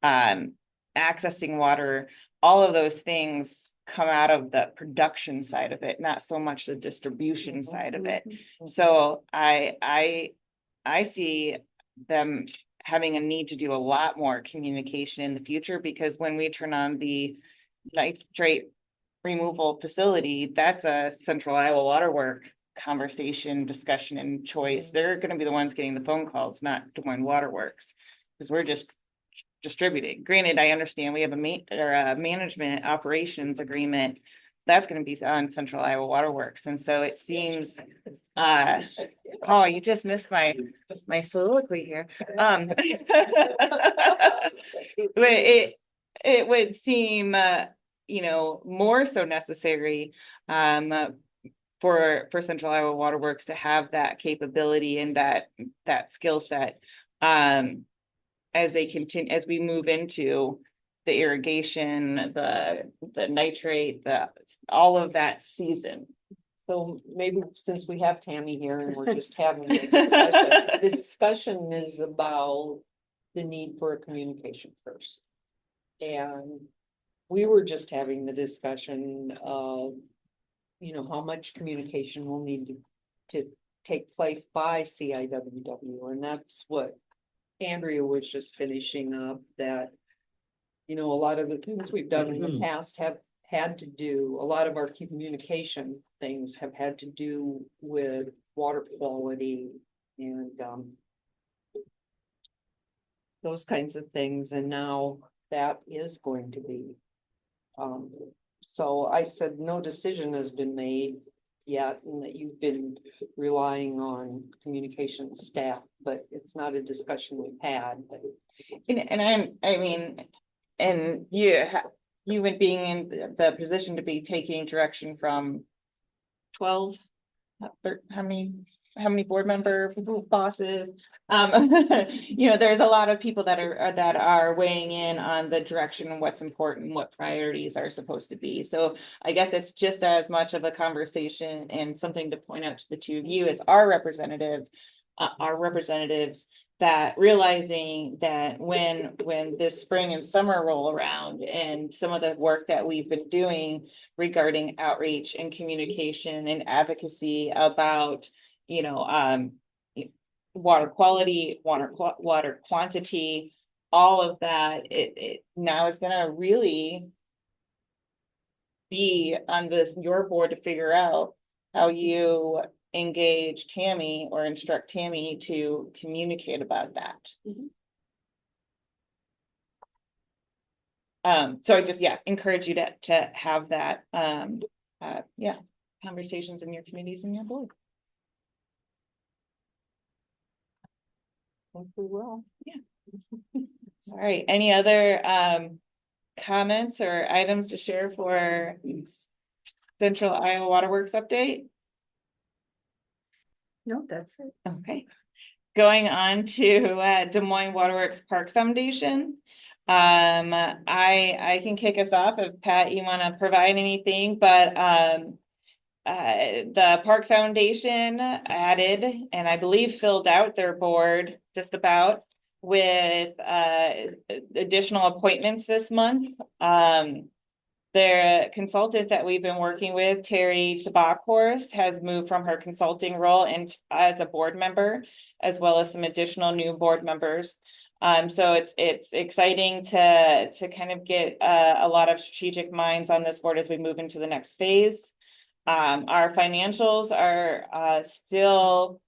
accessing water, all of those things come out of the production side of it, not so much the distribution side of it. So I see them having a need to do a lot more communication in the future, because when we turn on the nitrate removal facility, that's a Central Iowa Waterwork conversation, discussion, and choice. They're going to be the ones getting the phone calls, not Des Moines Waterworks, because we're just distributing. Granted, I understand we have a management operations agreement that's going to be on Central Iowa Waterworks, and so it seems. Oh, you just missed my soliloquy here. It would seem more so necessary for Central Iowa Waterworks to have that capability and that skill set as they continue, as we move into the irrigation, the nitrate, all of that season. So maybe since we have Tammy here and we're just having a discussion, the discussion is about the need for a communication person. And we were just having the discussion of, how much communication will need to take place by CIWW. And that's what Andrea was just finishing up, that, a lot of the things we've done in the past have had to do, a lot of our communication things have had to do with water quality and those kinds of things. And now that is going to be. So I said, no decision has been made yet, and that you've been relying on communication staff, but it's not a discussion we've had. But. And you would being in the position to be taking direction from 12, how many board member bosses? There's a lot of people that are weighing in on the direction and what's important, what priorities are supposed to be. So I guess it's just as much of a conversation and something to point out to the two of you as our representatives, that realizing that when this spring and summer roll around, and some of the work that we've been doing regarding outreach and communication and advocacy about, water quality, water quantity, all of that, it now is going to really be on your board to figure out how you engage Tammy or instruct Tammy to communicate about that. So I just, encourage you to have that, conversations in your committees and your board. I think we will. Yeah. Sorry, any other comments or items to share for Central Iowa Waterworks update? No, that's it. Okay. Going on to Des Moines Waterworks Park Foundation. I can kick us off if Pat, you want to provide anything, but the Park Foundation added, and I believe filled out their board just about with additional appointments this month. Their consultant that we've been working with, Terry Tabackhorst, has moved from her consulting role and as a board member, as well as some additional new board members. So it's exciting to kind of get a lot of strategic minds on this board as we move into the next phase. Our financials are still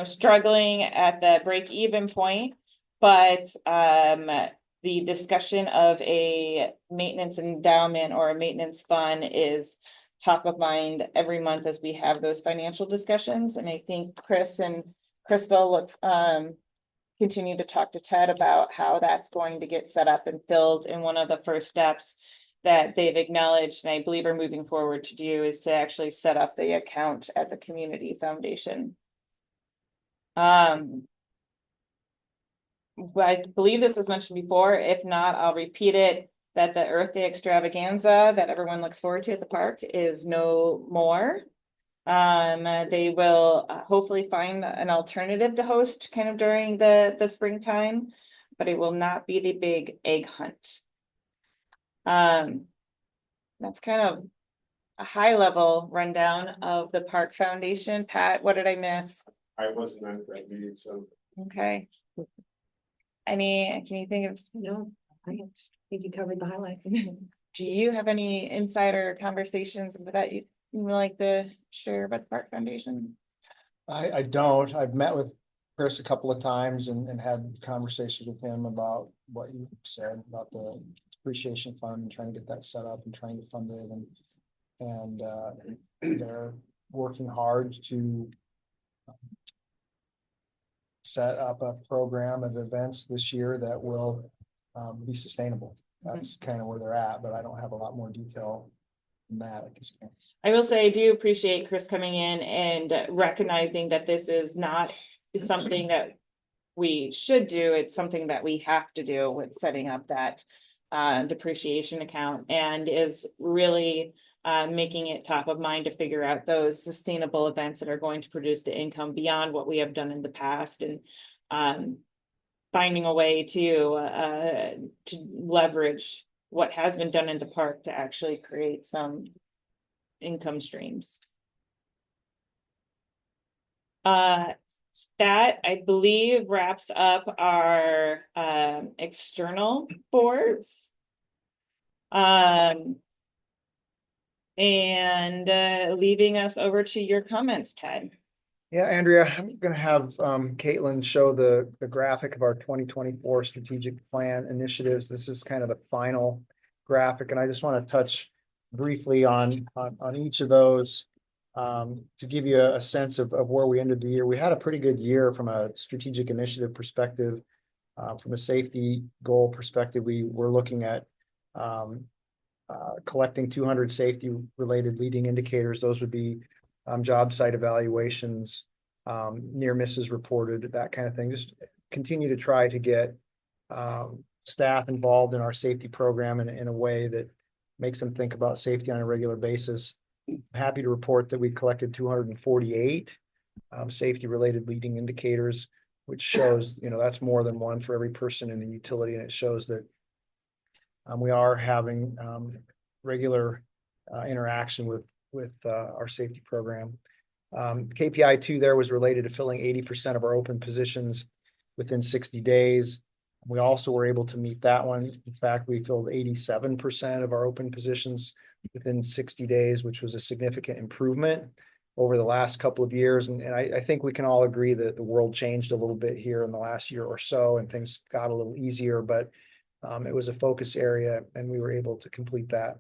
struggling at the break even point. But the discussion of a maintenance endowment or a maintenance fund is top of mind every month as we have those financial discussions. And I think Chris and Crystal continue to talk to Ted about how that's going to get set up and filled. And one of the first steps that they've acknowledged, and I believe are moving forward to do, is to actually set up the account at the community foundation. I believe this was mentioned before. If not, I'll repeat it, that the Earth Day extravaganza that everyone looks forward to at the park is no more. They will hopefully find an alternative to host kind of during the springtime, but it will not be the big egg hunt. That's kind of a high level rundown of the Park Foundation. Pat, what did I miss? I wasn't at that meeting, so. Okay. Can you think of, No, I think you covered the highlights. do you have any insider conversations that you would like to share about the Park Foundation? I don't. I've met with Chris a couple of times and had conversations with him about what you said about the depreciation fund and trying to get that set up and trying to fund it, and they're working hard to set up a program of events this year that will be sustainable. That's kind of where they're at, but I don't have a lot more detail than that at this point. I will say I do appreciate Chris coming in and recognizing that this is not something that we should do. It's something that we have to do with setting up that depreciation account, and is really making it top of mind to figure out those sustainable events that are going to produce the income beyond what we have done in the past, and finding a way to leverage what has been done in the park to actually create some income streams. That, I believe, wraps up our external boards. And leaving us over to your comments, Ted. Yeah, Andrea, I'm gonna have Caitlin show the graphic of our 2024 strategic plan initiatives. This is kind of the final graphic, and I just want to touch briefly on each of those to give you a sense of where we ended the year. We had a pretty good year from a strategic initiative perspective. From a safety goal perspective, we were looking at collecting 200 safety related leading indicators. Those would be job site evaluations, near misses reported, that kind of thing. Just continue to try to get staff involved in our safety program in a way that makes them think about safety on a regular basis. I'm happy to report that we collected 248 safety related leading indicators, which shows, that's more than one for every person in the utility. And it shows that we are having regular interaction with our safety program. KPI 2 there was related to filling 80% of our open positions within 60 days. We also were able to meet that one. In fact, we filled 87% of our open positions within 60 days, which was a significant improvement over the last couple of years. And I think we can all agree that the world changed a little bit here in the last year or so, and things got a little easier, but it was a focus area and we were able to complete that.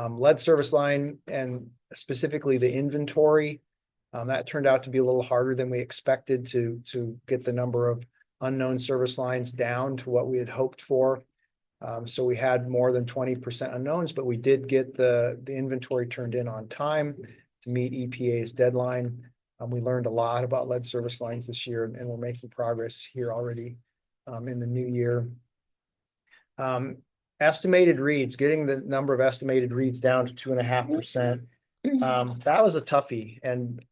Lead service line, and specifically the inventory, that turned out to be a little harder than we expected to get the number of unknown service lines down to what we had hoped for. So we had more than 20% unknowns, but we did get the inventory turned in on time to meet EPA's deadline. We learned a lot about lead service lines this year, and we're making progress here already in the new year. Estimated reads, getting the number of estimated reads down to 2.5%. That was a toughie and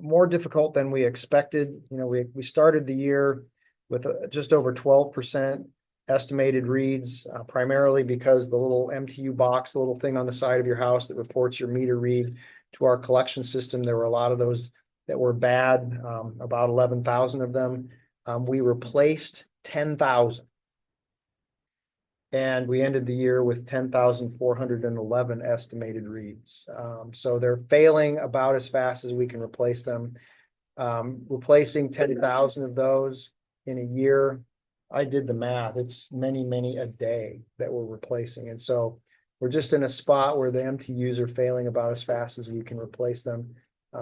more difficult than we expected. We started the year with just over 12% estimated reads, primarily because the little MTU box, the little thing on the side of your house that reports your meter read to our collection system, there were a lot of those that were bad, about 11,000 of them. We replaced 10,000. And we ended the year with 10,411 estimated reads. So they're failing about as fast as we can replace them. replacing 10,000 of those in a year. I did the math. It's many a day that we're replacing. And so we're just in a spot where the MTUs are failing about as fast as we can replace them.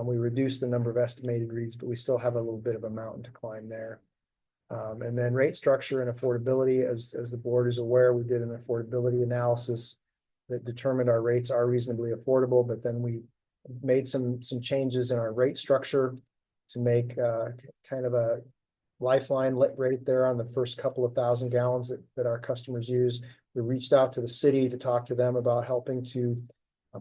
We reduced the number of estimated reads, but we still have a little bit of a mountain to climb there. And then rate structure and affordability, as the board is aware, we did an affordability analysis that determined our rates are reasonably affordable, but then we made some changes in our rate structure to make kind of a lifeline rate there on the first couple of thousand gallons that our customers use. We reached out to the city to talk to them about helping to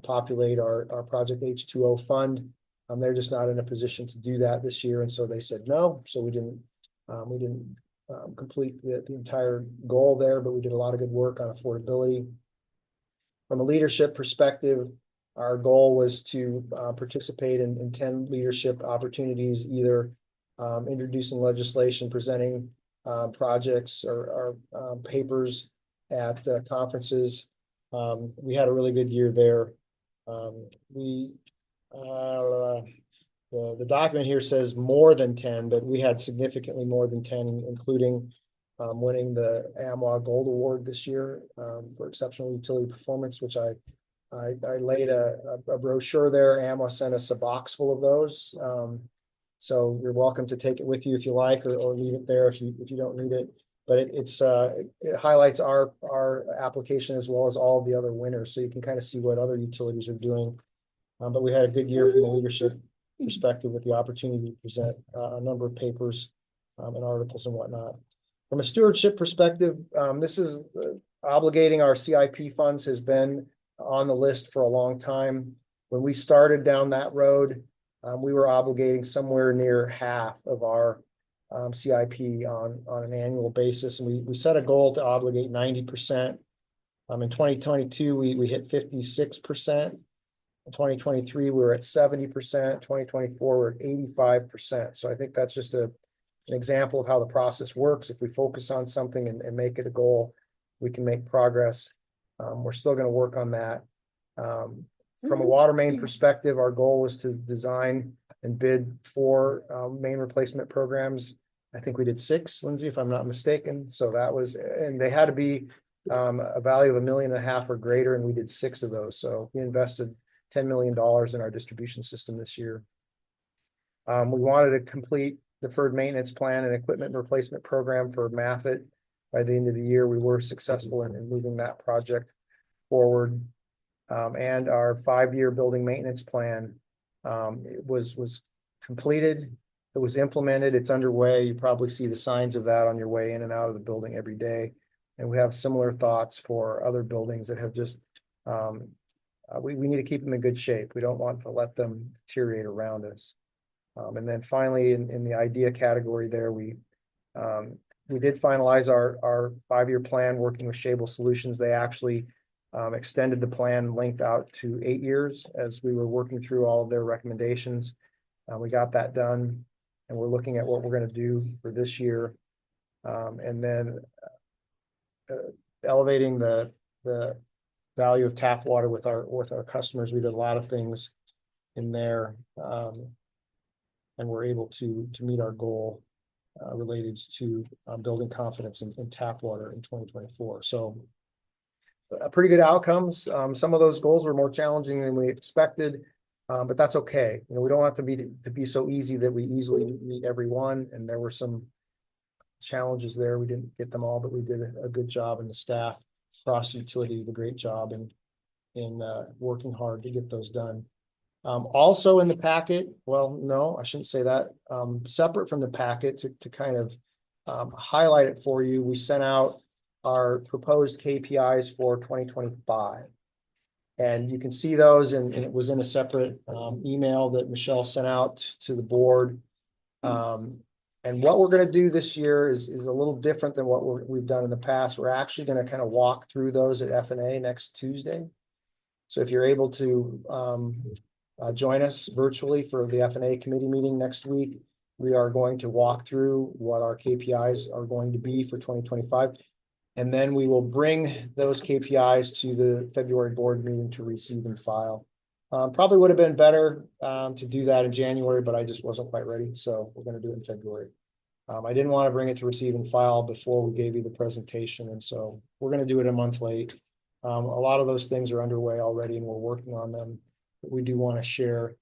populate our Project H2O fund. They're just not in a position to do that this year, and so they said no. So we didn't complete the entire goal there, but we did a lot of good work on affordability. From a leadership perspective, our goal was to participate in 10 leadership opportunities, either introducing legislation, presenting projects or papers at conferences. We had a really good year there. The document here says more than 10, but we had significantly more than 10, including winning the AMWA Gold Award this year for exceptional utility performance, which I laid a brochure there. AMWA sent us a box full of those. So you're welcome to take it with you if you like, or leave it there if you don't need it. But it highlights our application as well as all of the other winners, so you can kind of see what other utilities are doing. But we had a good year from the leadership perspective with the opportunity to present a number of papers and articles and whatnot. From a stewardship perspective, this is obligating our CIP funds has been on the list for a long time. When we started down that road, we were obligating somewhere near half of our CIP on an annual basis. And we set a goal to obligate 90%. In 2022, we hit 56%. In 2023, we were at 70%. 2024, we're at 85%. So I think that's just an example of how the process works. If we focus on something and make it a goal, we can make progress. We're still going to work on that. From a water main perspective, our goal was to design and bid 4 main replacement programs. I think we did 6, Lindsay, if I'm not mistaken. So that was, and they had to be a value of $1.5 million or greater, and we did 6 of those. So we invested $10 million in our distribution system this year. We wanted to complete the deferred maintenance plan and equipment replacement program for Maffitt by the end of the year. We were successful in moving that project forward. And our 5-year building maintenance plan was completed. It was implemented. It's underway. You probably see the signs of that on your way in and out of the building every day. And we have similar thoughts for other buildings that have just, we need to keep them in good shape. We don't want to let them deteriorate around us. And then finally, in the idea category there, we did finalize our 5-year plan working with Shable Solutions. They actually extended the plan length out to 8 years as we were working through all of their recommendations. We got that done, and we're looking at what we're going to do for this year. And then elevating the value of tap water with our customers. We did a lot of things in there, and we're able to meet our goal related to building confidence in tap water in 2024. So pretty good outcomes. Some of those goals were more challenging than we expected, but that's okay. You know, we don't have to be so easy that we easily meet every one. And there were some challenges there. We didn't get them all, but we did a good job, and the staff across the utility did a great job in working hard to get those done. Also in the packet, well, no, I shouldn't say that. Separate from the packet to kind of highlight it for you, we sent out our proposed KPIs for 2025. And you can see those, and it was in a separate email that Michelle sent out to the board. And what we're going to do this year is a little different than what we've done in the past. We're actually going to kind of walk through those at F&A next Tuesday. So if you're able to join us virtually for the F&A committee meeting next week, we are going to walk through what our KPIs are going to be for 2025. And then we will bring those KPIs to the February board meeting to receive and file. Probably would have been better to do that in January, but I just wasn't quite ready, so we're gonna do it in February. I didn't want to bring it to receive and file before we gave you the presentation, and so we're gonna do it a month late. A lot of those things are underway already and we're working on them, but we do want to share.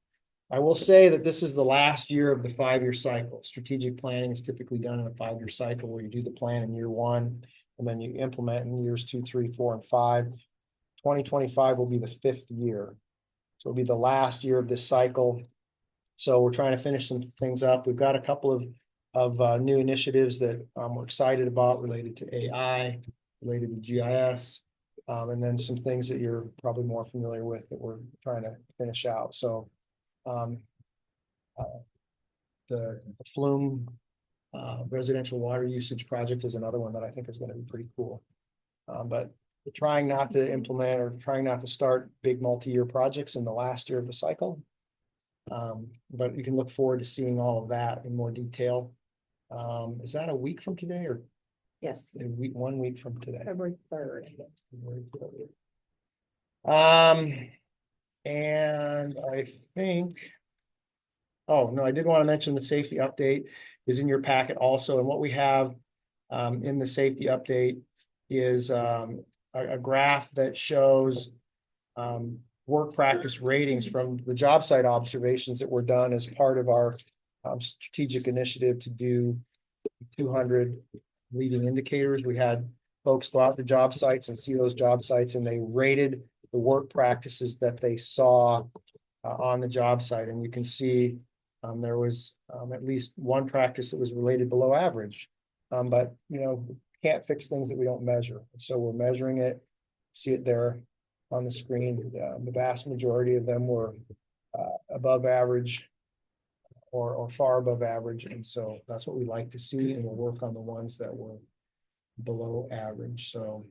I will say that this is the last year of the 5-year cycle. Strategic planning is typically done in a 5-year cycle where you do the plan in year 1 and then you implement in years 2, 3, 4, and 5. 2025 will be the 5th year. So it'll be the last year of this cycle. So we're trying to finish some things up. We've got a couple of new initiatives that we're excited about related to AI, related to GIS, and then some things that you're probably more familiar with that we're trying to finish out. So the Flume residential water usage project is another one that I think is going to be pretty cool. But we're trying not to implement or trying not to start big multi-year projects in the last year of the cycle. But you can look forward to seeing all of that in more detail. Is that a week from today or Yes, 1 week from today? February 3rd. February 3rd. And I think, oh, no, I did want to mention the safety update is in your packet also. And what we have in the safety update is a graph that shows work practice ratings from the job site observations that were done as part of our strategic initiative to do 200 leading indicators. We had folks go out to job sites and see those job sites, and they rated the work practices that they saw on the job site. And you can see there was at least one practice that was related below average. But, you know, can't fix things that we don't measure. So we're measuring it, see it there on the screen. The vast majority of them were above average or far above average. And so that's what we like to see. And we'll work on the ones that were below average. So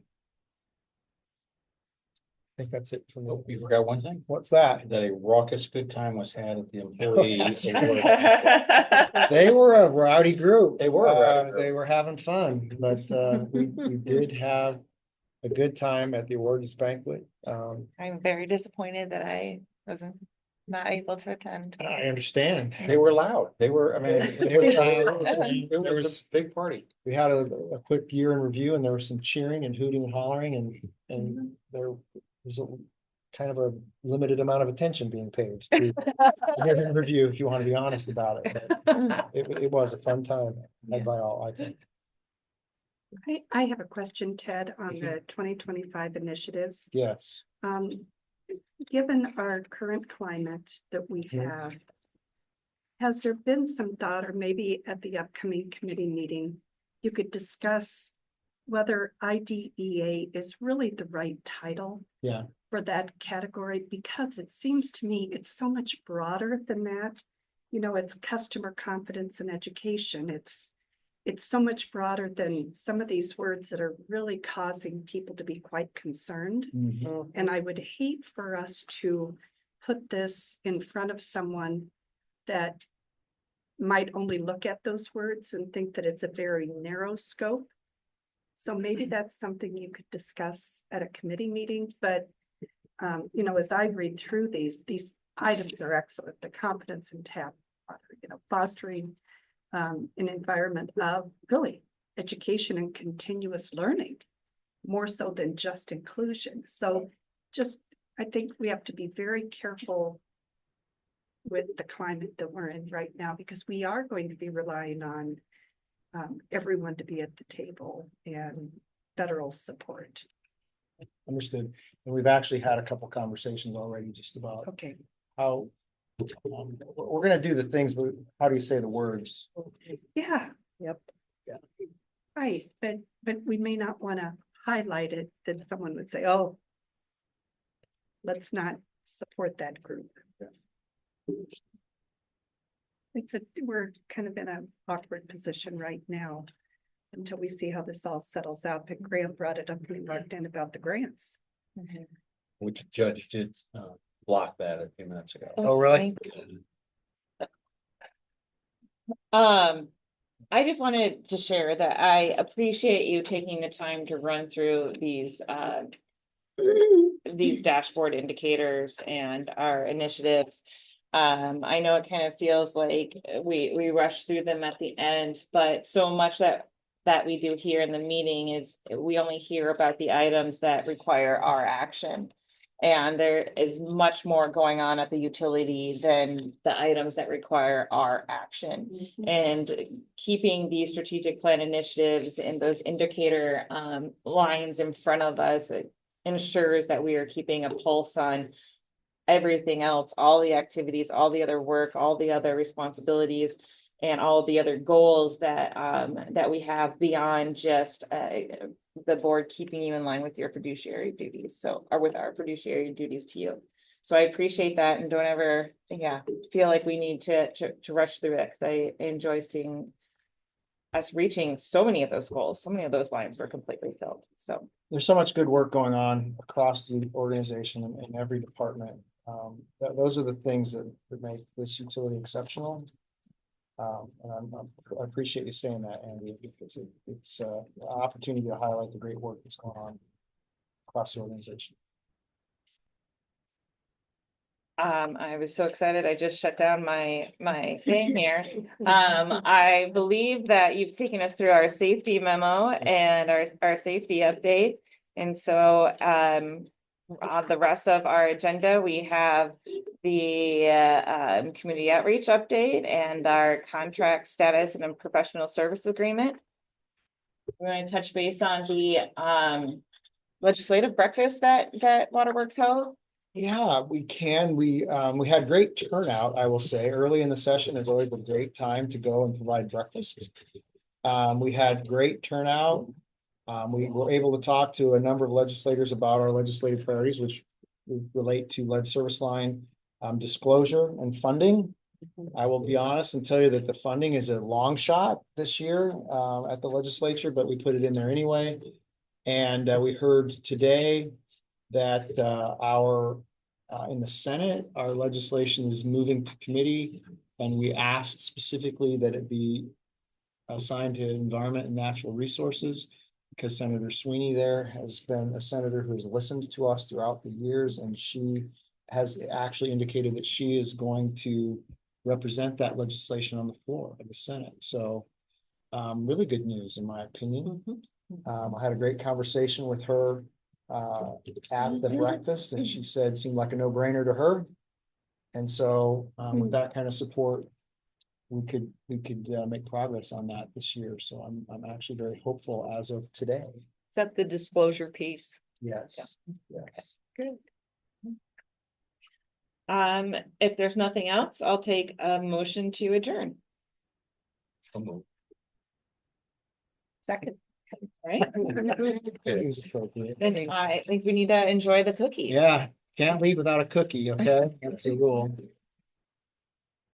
I think that's it for me. Oh, you forgot one thing, What's that? that a raucous good time was had at the employee. That's award. They were a rowdy group. They were a rowdy group. They were having fun, but we did have a good time at the awards banquet. I'm very disappointed that I wasn't not able to attend. I understand. They were loud. They were, I mean, They were it There was was- a big party. We had a quick year in review and there was some cheering and hooting and hollering and there was a kind of a limited amount of attention being paid to year in review, if you want to be honest about it. But it was a fun time had by all, I think. I have a question, Ted, on the 2025 initiatives. Yes. Given our current climate that we Mhm. have, has there been some thought, or maybe at the upcoming committee meeting, you could discuss whether IDEA is really the right title? Yeah. For that category, because it seems to me it's so much broader than that. You know, it's customer confidence and education. It's so much broader than some of these words that are really causing people to be quite concerned. Mhm. And I would hate for us to put this in front of someone that might only look at those words and think that it's a very narrow scope. So maybe that's something you could discuss at a committee meeting, but you know, as I read through these items are excellent. The competence in tap water, you know, fostering an environment of really education and continuous learning, more so than just inclusion. So just, I think we have to be very careful with the climate that we're in right now, because we are going to be relying on everyone to be at the table and federal support. Understood. And we've actually had a couple conversations already just about Okay. how we're going to do the things, but how do you say the words? Yeah. Yep. Yeah. Right, but we may not want to highlight it, that someone would say, oh, let's not support that group. We're kind of in an awkward position right now until we see how this all settles out. But Graham brought it up when he walked in about the grants. Which judge did block that a few minutes ago. Oh, really? I just wanted to share that I appreciate you taking the time to run through these these dashboard indicators and our initiatives. I know it kind of feels like we rush through them at the end, but so much that we do here in the meeting is we only hear about the items that require our action. And there is much more going on at the utility than the items that require our action. And keeping these strategic plan initiatives and those indicator lines in front of us ensures that we are keeping a pulse on everything else, all the activities, all the other work, all the other responsibilities, and all the other goals that that we have beyond just the board keeping you in line with your fiduciary duties. So, or with our fiduciary duties to you. So I appreciate that, and don't ever, feel like we need to rush through it, because I enjoy seeing us reaching so many of those goals. So many of those lines were completely filled. So There's so much good work going on across the organization and in every department. Those are the things that make this utility exceptional. And I appreciate you saying that, Andy, because it's an opportunity to highlight the great work that's going on across the organization. I was so excited. I just shut down my thing here. I believe that you've taken us through our safety memo and our safety update. And so on the rest of our agenda, we have the community outreach update and our contract status and a professional service agreement. We're going to touch base on the legislative breakfast that Waterworks held. Yeah, we can. We had great turnout, I will say. Early in the session is always a great time to go and provide breakfast. We had great turnout. We were able to talk to a number of legislators about our legislative priorities, which relate to lead service line disclosure and funding. I will be honest and tell you that the funding is a long shot this year at the legislature, but we put it in there anyway. And we heard today that in the Senate, our legislation is moving to committee, and we asked specifically that it be assigned to Environment and Natural Resources, because Senator Sweeney there has been a senator who has listened to us throughout the years, and she has actually indicated that she is going to represent that legislation on the floor of the Senate. So really good news, in my opinion. I had a great conversation with her at the breakfast, and she said it seemed like a no-brainer to her. And so with that kind of support, we could make progress on that this year. So I'm actually very hopeful as of today. Is that the disclosure piece? Yes. Yes. Good. If there's nothing else, I'll take a motion to adjourn. Second. Right? It was appropriate. Then I think we need to enjoy the cookies. Yeah, can't leave without a cookie, okay? That's a rule.